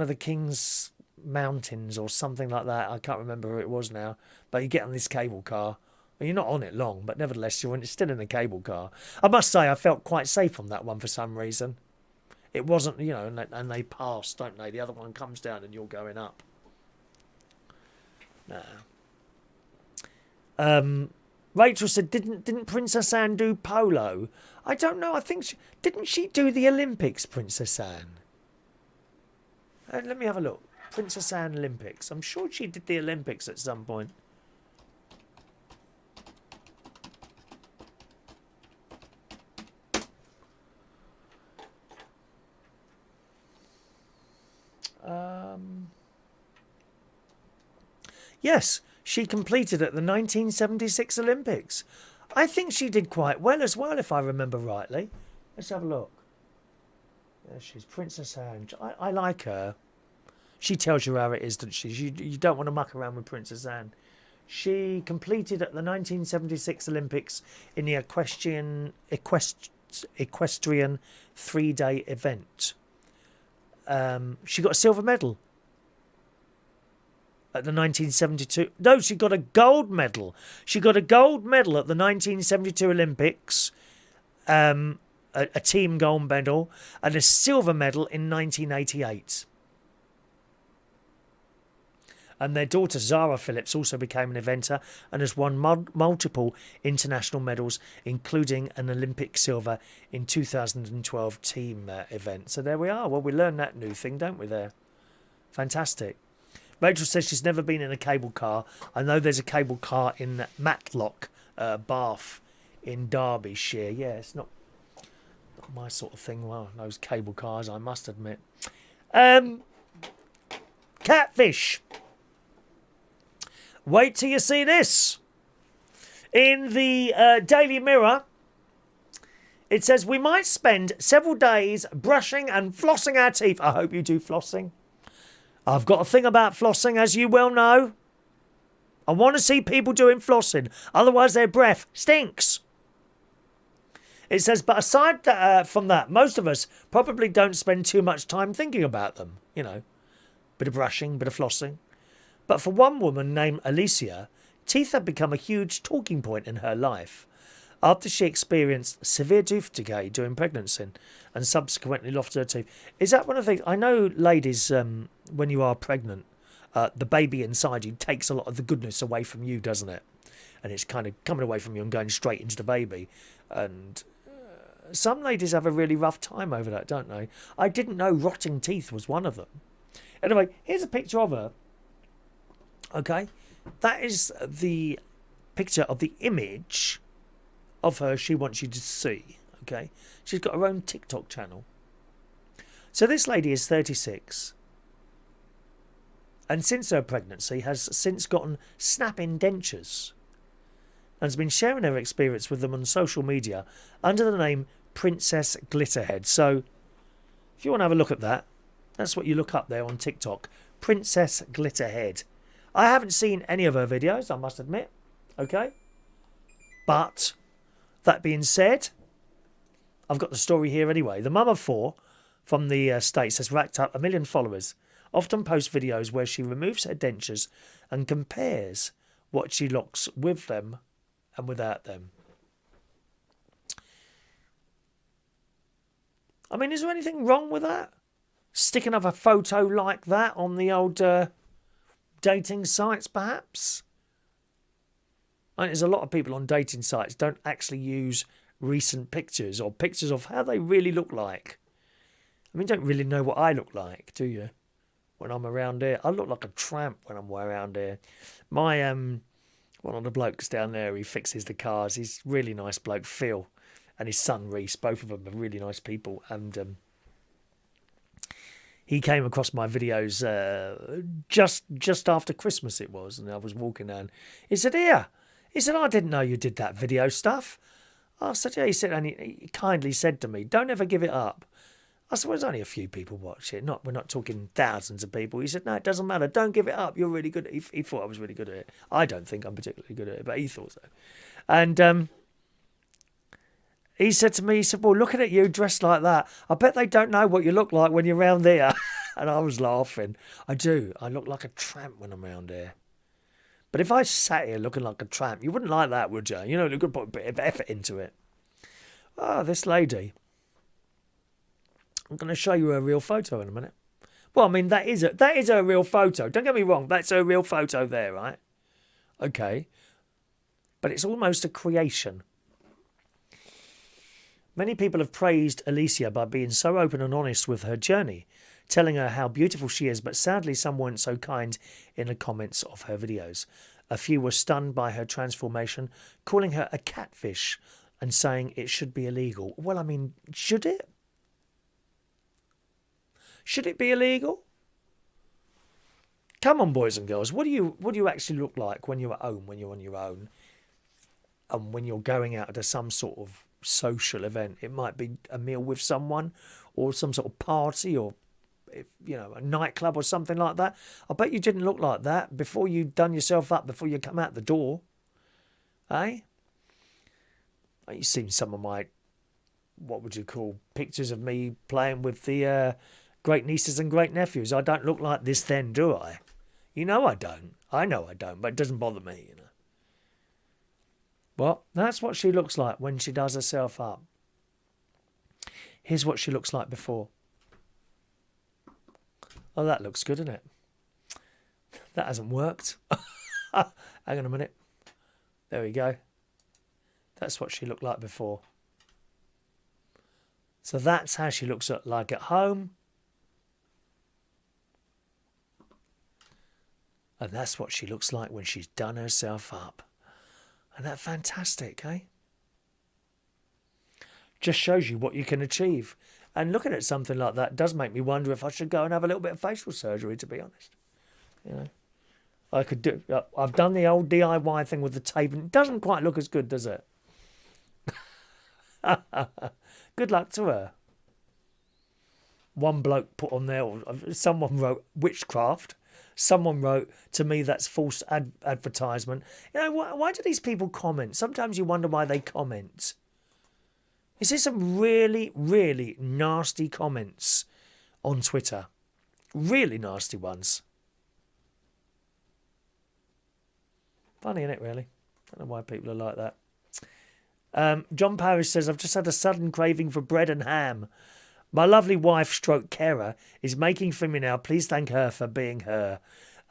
of the King's mountains or something like that. I can't remember who it was now. But you get on this cable car. Well, you're not on it long, but nevertheless, you're still in a cable car. I must say, I felt quite safe on that one for some reason. It wasn't, and they pass, don't they? The other one comes down and you're going up. Nah. Rachel said, didn't Princess Anne do polo? I don't know. I think didn't she do the Olympics, Princess Anne? Let me have a look. Princess Anne Olympics. I'm sure she did the Olympics at some point. Yes, she competed at the 1976 Olympics. I think she did quite well as well, if I remember rightly. Let's have a look. There she's, Princess Anne. I like her. She tells you how it is, doesn't she? You don't want to muck around with Princess Anne. She competed at the 1976 Olympics in the equestrian 3-day event. She got a silver medal at the 1972. No, she got a gold medal. She got a gold medal at the 1972 Olympics, a team gold medal, and a silver medal in 1988. And their daughter Zara Phillips also became an eventer and has won multiple international medals, including an Olympic silver in 2012 team event. So there we are. Well, we learn that new thing, don't we there? Fantastic. Rachel says she's never been in a cable car. I know there's a cable car in Matlock, Bath in Derbyshire. Yeah, it's not my sort of thing. Well, those cable cars, I must admit. Catfish. Wait till you see this. In the Daily Mirror, it says, we might spend several days brushing and flossing our teeth. I hope you do flossing. I've got a thing about flossing, as you well know. I want to see people doing flossing. Otherwise, their breath stinks. It says, but aside from that, most of us probably don't spend too much time thinking about them. Bit of brushing, bit of flossing. But for one woman named Alicia, teeth had become a huge talking point in her life after she experienced severe tooth decay during pregnancy and subsequently lost her teeth. Is that one of the things? I know, ladies, when you are pregnant, the baby inside you takes a lot of the goodness away from you, doesn't it? And it's kind of coming away from you and going straight into the baby. And some ladies have a really rough time over that, don't they? I didn't know rotting teeth was one of them. Anyway, here's a picture of her. Okay, that is the picture of the image of her she wants you to see. Okay, she's got her own TikTok channel. So this lady is 36, and since her pregnancy has since gotten snap-in dentures, and has been sharing her experience with them on social media under the name Princess Glitterhead. So if you want to have a look at that, that's what you look up there on TikTok, Princess Glitterhead. I haven't seen any of her videos, I must admit. Okay? But, that being said, I've got the story here anyway. The mum of 4 from the States has racked up 1 million followers, often posts videos where she removes her dentures and compares what she looks with them and without them. I mean, is there anything wrong with that? Sticking up a photo like that on the old dating sites, perhaps? I mean, there's a lot of people on dating sites don't actually use recent pictures or pictures of how they really look like. I mean, you don't really know what I look like, do you? When I'm around here, I look like a tramp when I'm around here. My one of the blokes down there, he fixes the cars. He's a really nice bloke, Phil, and his son Reese. Both of them are really nice people. And he came across my videos just after Christmas it was, and I was walking down. He said, "Here," he said, "I didn't know you did that video stuff." I said, "Yeah." He said, and he kindly said to me, "Don't ever give it up." I said, "Well, there's only a few people watch it. We're not talking thousands of people." He said, "No, it doesn't matter. Don't give it up. You're really good." He thought I was really good at it. I don't think I'm particularly good at it, but he thought so. And he said to me, he said, "Well, looking at you dressed like that, I bet they don't know what you look like when you're round there." And I was laughing. I do. I look like a tramp when I'm round here. But if I sat here looking like a tramp, you wouldn't like that, would you? You know, you could put a bit of effort into it. Oh, this lady. I'm going to show you her real photo in a minute. Well, I mean, that is her real photo. Don't get me wrong. That's her real photo there, right? Okay. But it's almost a creation. Many people have praised Alicia by being so open and honest with her journey, telling her how beautiful she is, but sadly some weren't so kind in the comments of her videos. A few were stunned by her transformation, calling her a catfish and saying it should be illegal. Well, I mean, should it? Should it be illegal? Come on, boys and girls. What do you actually look like when you're at home, when you're on your own, and when you're going out to some sort of social event? It might be a meal with someone, or some sort of party, or a nightclub or something like that. I bet you didn't look like that before you done yourself up, before you come out the door. Eh? You've seen some of my, what would you call, pictures of me playing with the great nieces and great nephews. I don't look like this then, do I? You know I don't. I know I don't, but it doesn't bother me, you know. Well, that's what she looks like when she does herself up. Here's what she looks like before. Oh, that looks good, doesn't it? That hasn't worked. Hang on a minute. There we go. That's what she looked like before. So that's how she looks like at home. And that's what she looks like when she's done herself up. Isn't that fantastic, eh? Just shows you what you can achieve. And looking at something like that does make me wonder if I should go and have a little bit of facial surgery, to be honest. You know, I could do. I've done the old DIY thing with the tape, and it doesn't quite look as good, does it? Good luck to her. One bloke put on there, or someone wrote witchcraft. Someone wrote, to me, that's false advertisement. You know, why do these people comment? Sometimes you wonder why they comment. You see some really, really nasty comments on Twitter. Really nasty ones. Funny, isn't it, really? I don't know why people are like that. John Parrish says, I've just had a sudden craving for bread and ham. My lovely wife, stroke carer, is making for me now. Please thank her for being her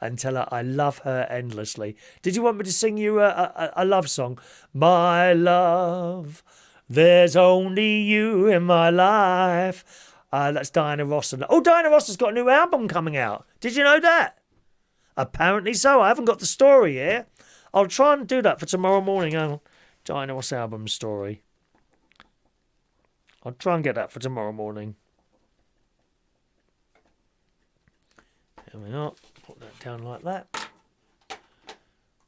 and tell her I love her endlessly. Did you want me to sing you a love song? My love, there's only you in my life. That's Diana Ross. Oh, Diana Ross has got a new album coming out. Did you know that? Apparently so. I haven't got the story here. I'll try and do that for tomorrow morning. Diana Ross album story. I'll try and get that for tomorrow morning. There we are. Put that down like that.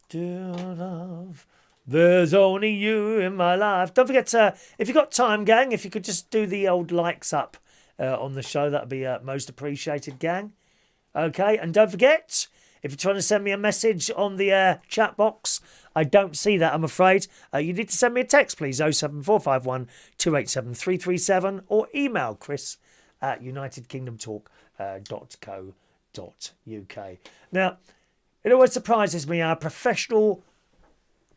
Dear love, there's only you in my life. Don't forget to, if you've got time, gang, if you could just do the old likes up on the show, that would be most appreciated, gang. Okay, and don't forget, If you're trying to send me a message on the chat box, I don't see that, I'm afraid. You need to send me a text, please, 07451 287 337, or email chris@unitedkingdomtalk.co.uk. Now, it always surprises me how professional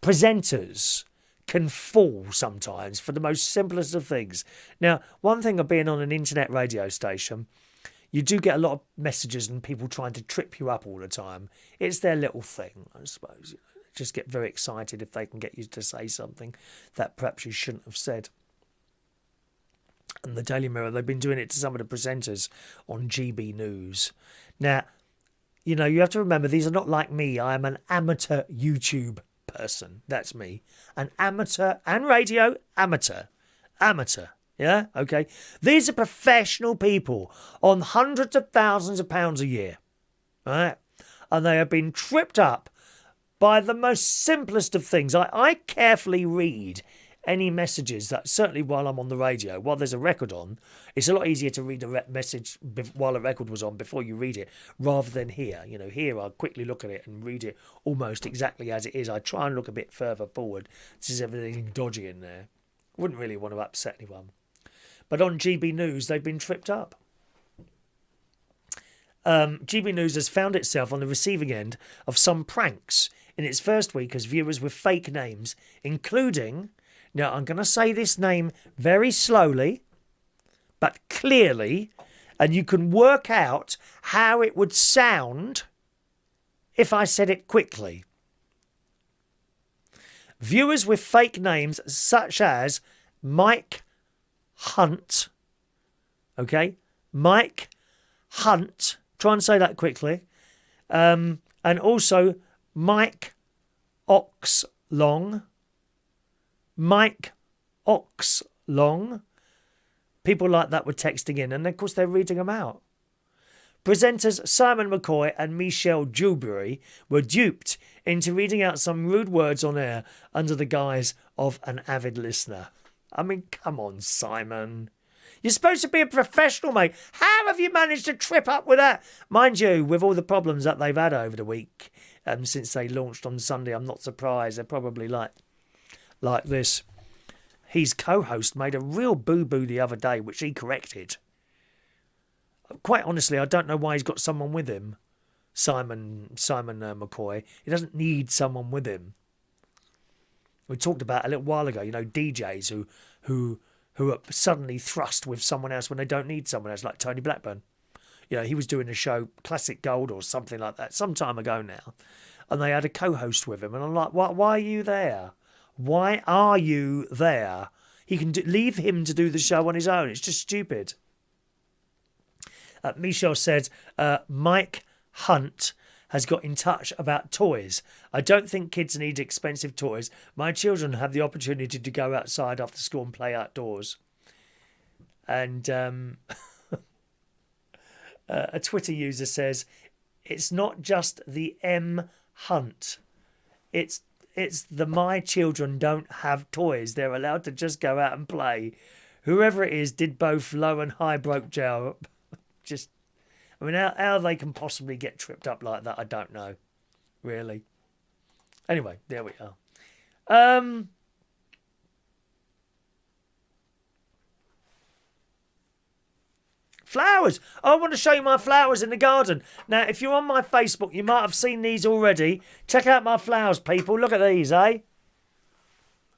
presenters can fall sometimes for the most simplest of things. Now, one thing of being on an internet radio station, you do get a lot of messages and people trying to trip you up all the time. It's their little thing, I suppose. You know, they just get very excited if they can get you to say something that perhaps you shouldn't have said. And the Daily Mirror, they've been doing it to some of the presenters on GB News. Now, you know, you have to remember, these are not like me. I am an amateur YouTube person. That's me. An amateur and radio amateur. Amateur. Yeah? Okay. These are professional people on hundreds of thousands of pounds a year. Right? And they have been tripped up by the most simplest of things. I carefully read any messages that, certainly while I'm on the radio, while there's a record on, it's a lot easier to read a message while a record was on before you read it, rather than here. You know, here I'll quickly look at it and read it almost exactly as it is. I try and look a bit further forward to see everything dodgy in there. Wouldn't really want to upset anyone. But on GB News, they've been tripped up. GB News has found itself on the receiving end of some pranks in its first week as viewers with fake names, including... Now, I'm going to say this name very slowly, but clearly, and you can work out how it would sound if I said it quickly. Viewers with fake names such as Mike Hunt, okay? Mike Hunt, try and say that quickly, and also Mike Oxlong, Mike Oxlong. People like that were texting in, and of course they're reading them out. Presenters Simon McCoy and Michelle Dewberry were duped into reading out some rude words on air under the guise of an avid listener. I mean, come on, Simon. You're supposed to be a professional, mate. How have you managed to trip up with that? Mind you, with all the problems that they've had over the week, since they launched on Sunday, I'm not surprised. They're probably like this. His co-host made a real boo-boo the other day, which he corrected. Quite honestly, I don't know why he's got someone with him, Simon McCoy. He doesn't need someone with him. We talked about a little while ago, you know, DJs who are suddenly thrust with someone else when they don't need someone else, like Tony Blackburn. You know, he was doing a show, Classic Gold or something like that, some time ago now, and they had a co-host with him, and I'm like, why are you there? Why are you there? He can leave him to do the show on his own. It's just stupid. Michelle said, Mike Hunt has got in touch about toys. I don't think kids need expensive toys. My children have the opportunity to go outside after school and play outdoors. And a Twitter user says, it's not just the M Hunt. It's the my children don't have toys. They're allowed to just go out and play. Whoever it is did both low and high broke jail. Just, I mean, how they can possibly get tripped up like that, I don't know. Really. Anyway, there we are. Flowers. I want to show you my flowers in the garden. Now, if you're on my Facebook, you might have seen these already. Check out my flowers, people. Look at these, eh?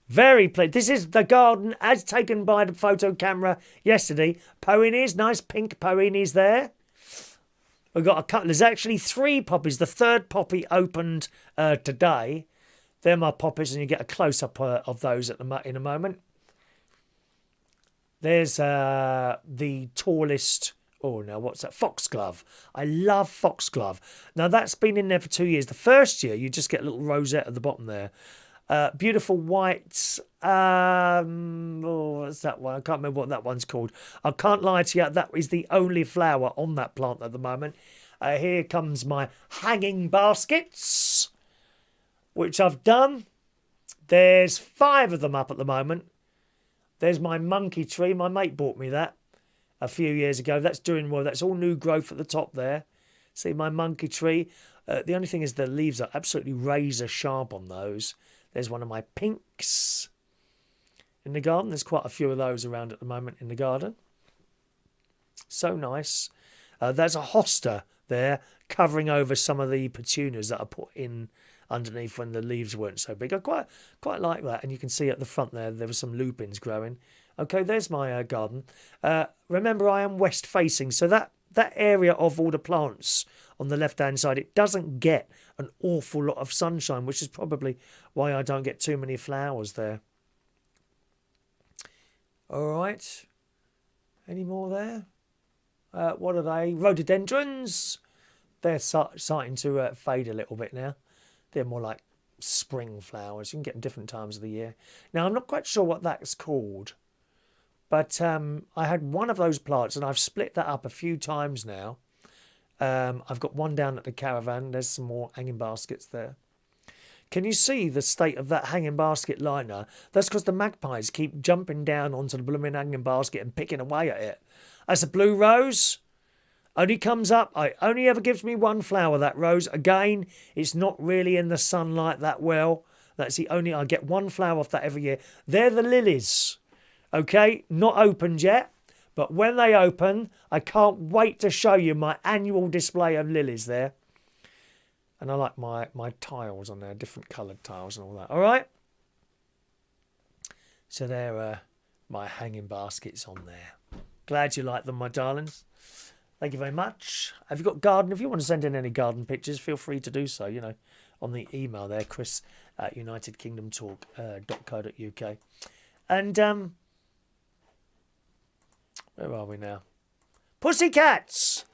Very pleased. This is the garden as taken by the photo camera yesterday. Peonies, nice pink peonies there. We've got a couple. There's actually 3 poppies. The 3rd poppy opened today. They're my poppies, and you get a close-up of those in a moment. There's the tallest... Oh, no, what's that? Foxglove. I love foxglove. Now, that's been in there for 2 years. The first year, you just get a little rosette at the bottom there. Beautiful white... what's that one? I can't remember what that one's called. I can't lie to you, that is the only flower on that plant at the moment. Here comes my hanging baskets, which I've done. There's 5 of them up at the moment. There's my monkey tree. My mate bought me that a few years ago. That's doing well. That's all new growth at the top there. See my monkey tree. The only thing is the leaves are absolutely razor sharp on those. There's one of my pinks in the garden. There's quite a few of those around at the moment in the garden. So nice. There's a hosta there covering over some of the petunias that are put in underneath when the leaves weren't so big. I quite like that. And you can see at the front there were some lupins growing. Okay, there's my garden. Remember, I am west facing, so that area of all the plants on the left-hand side, it doesn't get an awful lot of sunshine, which is probably why I don't get too many flowers there. All right. Any more there? What are they? Rhododendrons. They're starting to fade a little bit now. They're more like spring flowers. You can get them different times of the year. Now, I'm not quite sure what that's called. But I had one of those plants, and I've split that up a few times now. I've got one down at the caravan. There's some more hanging baskets there. Can you see the state of that hanging basket liner? That's because the magpies keep jumping down onto the blooming hanging basket and picking away at it. That's a blue rose. Only comes up. It only ever gives me one flower, that rose. Again, it's not really in the sunlight that well. That's the only... I get one flower off that every year. They're the lilies. Okay, not opened yet. But when they open, I can't wait to show you my annual display of lilies there. And I like my tiles on there, different coloured tiles and all that. All right? So there are my hanging baskets on there. Glad you like them, my darlings. Thank you very much. Have you got garden? If you want to send in any garden pictures, feel free to do so, on the email there, chris@unitedkingdomtalk.co.uk. And, where are we now? Pussycats!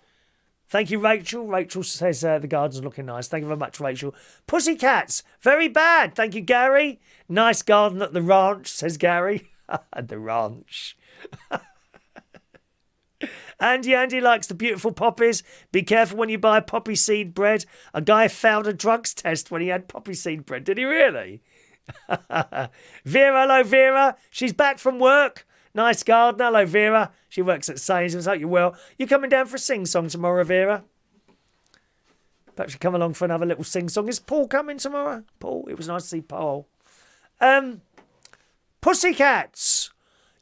Thank you, Rachel. Rachel says the garden's looking nice. Thank you very much, Rachel. Pussycats! Very bad. Thank you, Gary. Nice garden at the ranch, says Gary. The ranch. Andy likes the beautiful poppies. Be careful when you buy poppy seed bread. A guy failed a drugs test when he had poppy seed bread. Did he really? Vera, hello, Vera. She's back from work. Nice garden. Hello, Vera. She works at Sainsbury's. Hope you're well. You coming down for a sing-song tomorrow, Vera? Perhaps you come along for another little sing-song. Is Paul coming tomorrow? Paul? It was nice to see Paul. Pussycats.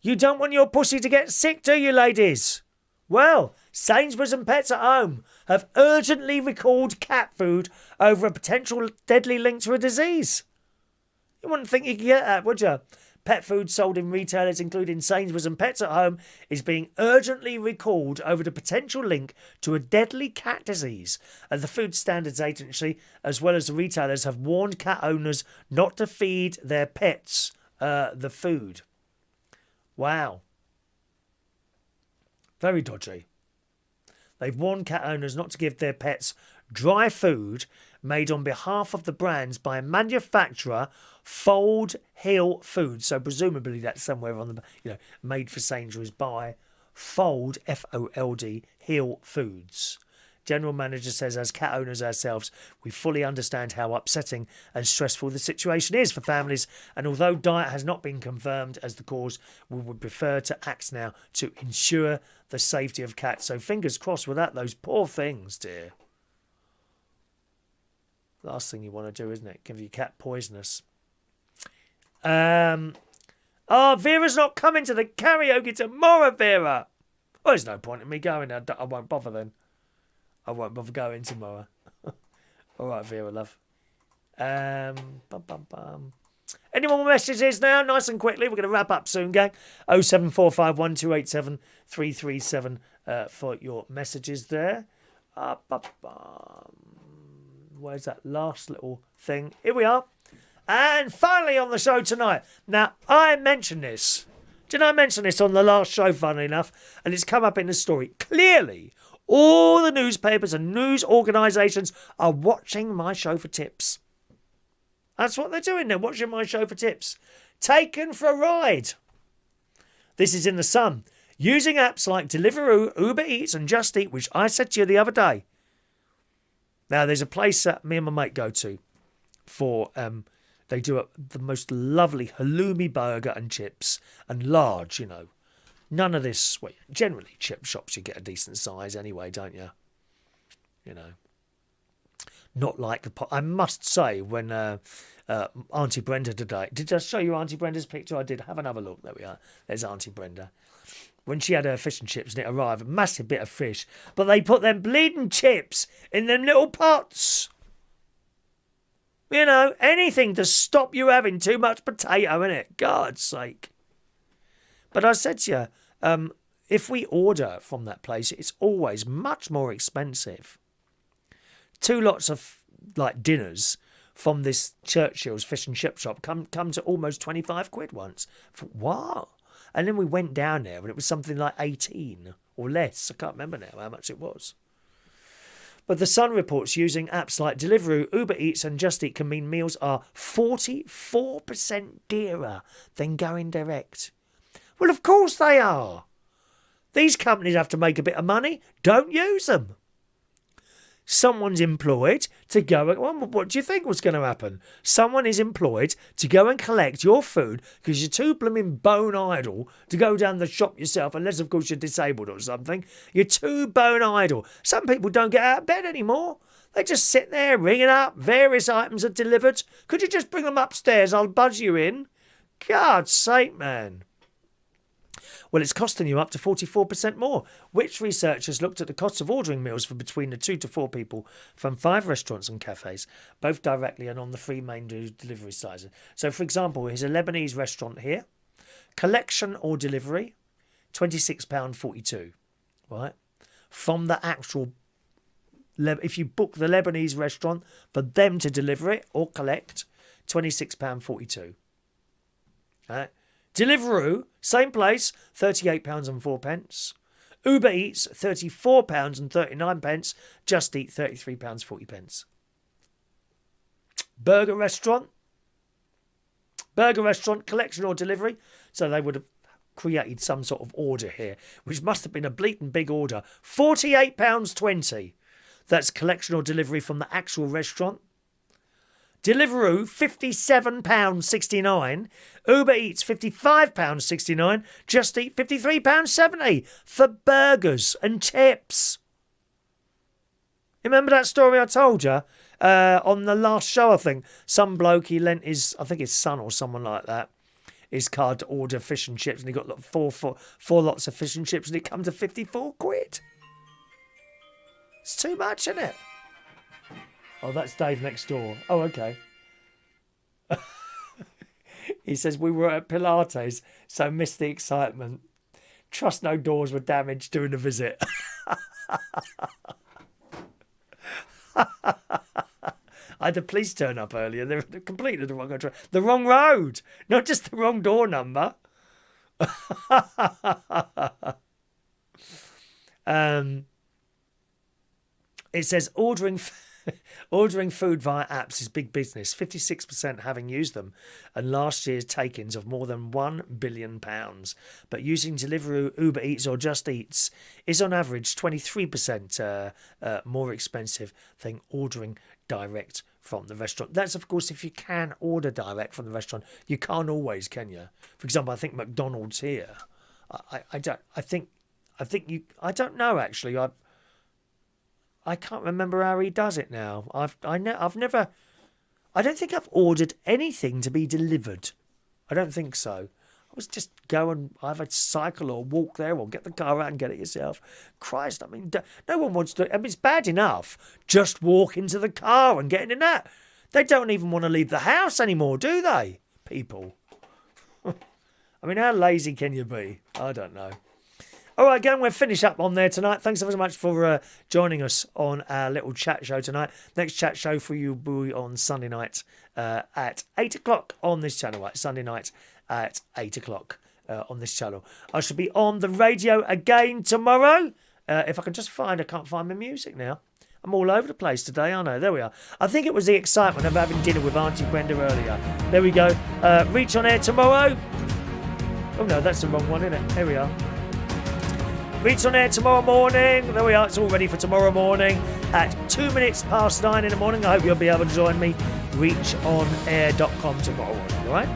You don't want your pussy to get sick, do you, ladies? Well, Sainsbury's and Pets at Home have urgently recalled cat food over a potential deadly link to a disease. You wouldn't think you could get that, would you? Pet food sold in retailers including Sainsbury's and Pets at Home is being urgently recalled over the potential link to a deadly cat disease. And the Food Standards Agency, as well as the retailers, have warned cat owners not to feed their pets the food. Wow. Very dodgy. They've warned cat owners not to give their pets dry food made on behalf of the brands by manufacturer Fold Hill Foods. So presumably that's somewhere on the, made for Sainsbury's by Fold, F-O-L-D, Hill Foods. General Manager says, as cat owners ourselves, we fully understand how upsetting and stressful the situation is for families. And although diet has not been confirmed as the cause, we would prefer to act now to ensure the safety of cats. So fingers crossed with that, those poor things, dear. Last thing you want to do, isn't it? Give your cat poisonous. Vera's not coming to the karaoke tomorrow, Vera. Well, there's no point in me going. I won't bother then. I won't bother going tomorrow. All right, Vera, love. Any more messages now? Nice and quickly. We're going to wrap up soon, gang. 07451287337 for your messages there. Where's that last little thing? Here we are. And finally on the show tonight. Now, I mentioned this. Did I mention this on the last show, funnily enough? And it's come up in the story. Clearly, all the newspapers and news organisations are watching my show for tips. That's what they're doing. They're watching my show for tips. Taken for a ride. This is in the Sun. Using apps like Deliveroo, Uber Eats and Just Eat, which I said to you the other day. Now, there's a place that me and my mate go to for... they do the most lovely halloumi burger and chips. And large, None of this... Well, generally, chip shops, you get a decent size anyway, don't you? not like the I must say, when Aunty Brenda today, did I show you Aunty Brenda's picture? I did. Have another look. There we are. There's Aunty Brenda. When she had her fish and chips and it arrived, a massive bit of fish, but they put them bleeding chips in them little pots. You know, anything to stop you having too much potato in it. God's sake. But I said to you, if we order from that place, it's always much more expensive. 2 lots of like dinners from this Churchill's fish and chip shop come to almost 25 quid once. I thought, what? And then we went down there and it was something like 18 or less. I can't remember now how much it was. But the Sun reports using apps like Deliveroo, Uber Eats and Just Eat can mean meals are 44% dearer than going direct. Well, of course they are. These companies have to make a bit of money. Don't use them. Someone's employed to go... Well, what do you think was going to happen? Someone is employed to go and collect your food because you're too blooming bone idle to go down the shop yourself, unless, of course, you're disabled or something. You're too bone idle. Some people don't get out of bed anymore. They just sit there, ring it up. Various items are delivered. Could you just bring them upstairs? I'll buzz you in. God's sake, man. Well, it's costing you up to 44% more. Which researchers looked at the cost of ordering meals for between the 2 to 4 people from 5 restaurants and cafes, both directly and on the 3 main delivery sizes. So, for example, here's a Lebanese restaurant here. Collection or delivery, £26.42. Right? From the actual... If you book the Lebanese restaurant for them to deliver it or collect, £26.42. Right? Deliveroo, same place, £38.04. Uber Eats, £34.39. Just Eat, £33.40. Burger restaurant, collection or delivery. So they would have created some sort of order here, which must have been a bleating big order. £48.20. That's collection or delivery from the actual restaurant. Deliveroo, £57.69. Uber Eats, £55.69. Just Eat, £53.70 for burgers and chips. Remember that story I told you on the last show, I think? Some bloke, he lent his son or someone like that, his card to order fish and chips, and he got like four lots of fish and chips, and it come to 54 quid. It's too much, isn't it? Oh, that's Dave next door. Oh, okay. He says, we were at Pilates, so missed the excitement. Trust no doors were damaged during the visit. I had the police turn up earlier. They're completely the wrong address. The wrong road. Not just the wrong door number. It says ordering food via apps is big business, 56% having used them, and last year's take-ins of more than £1 billion. But using Deliveroo, Uber Eats or Just Eats is on average 23% more expensive than ordering direct from the restaurant. That's, of course, if you can order direct from the restaurant. You can't always, can you? For example, I think McDonald's here. I don't know, actually. I can't remember how he does it now. I don't think I've ordered anything to be delivered. I don't think so. I was just go and either cycle or walk there or get the car out and get it yourself. Christ, I mean, no one wants to... I mean, it's bad enough just walk into the car and get in that. They don't even want to leave the house anymore, do they, people? I mean, how lazy can you be? I don't know. All right, gang, we'll finish up on there tonight. Thanks ever so much for joining us on our little chat show tonight. Next chat show for you will be on Sunday night at 8 o'clock on this channel. Right? Sunday night at 8 o'clock on this channel. I shall be on the radio again tomorrow. If I can just I can't find my music now. I'm all over the place today, aren't I? There we are. I think it was the excitement of having dinner with Aunty Brenda earlier. There we go. Reach on air tomorrow. Oh, no, that's the wrong one, isn't it? Here we are. Reach on air tomorrow morning. There we are. It's all ready for tomorrow morning at 9 in the morning. I hope you'll be able to join me. ReachOnAir.com tomorrow morning. All right?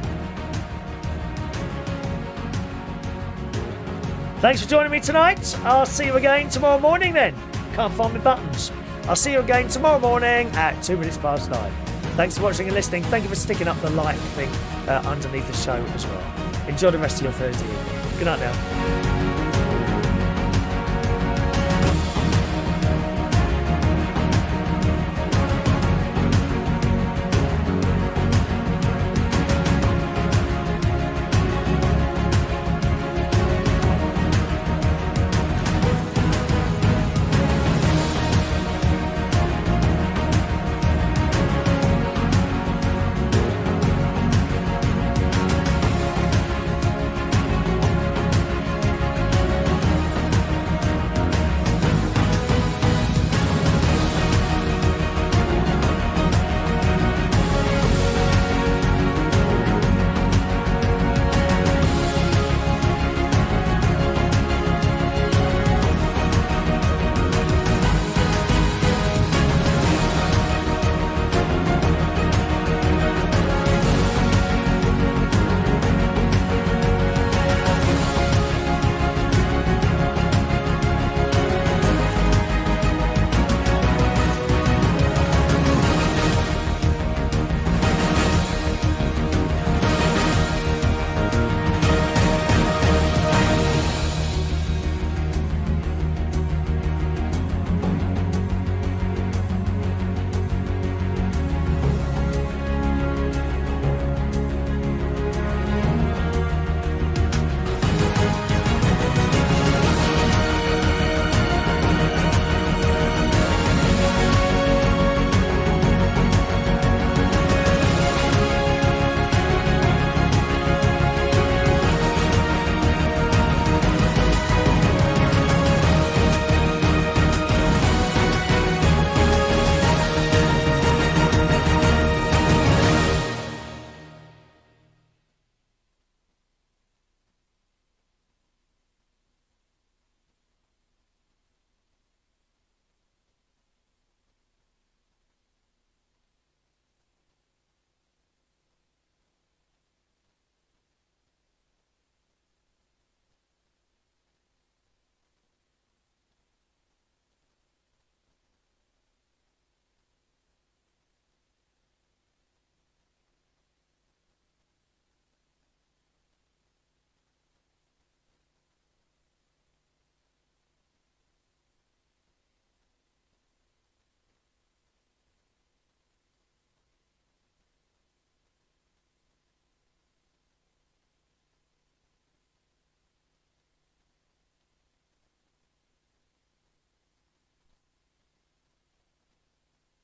Thanks for joining me tonight. I'll see you again tomorrow morning then. Can't find my buttons. I'll see you again tomorrow morning at 9:02. Thanks for watching and listening. Thank you for sticking up the like thing underneath the show as well. Enjoy the rest of your Thursday evening. Good night now.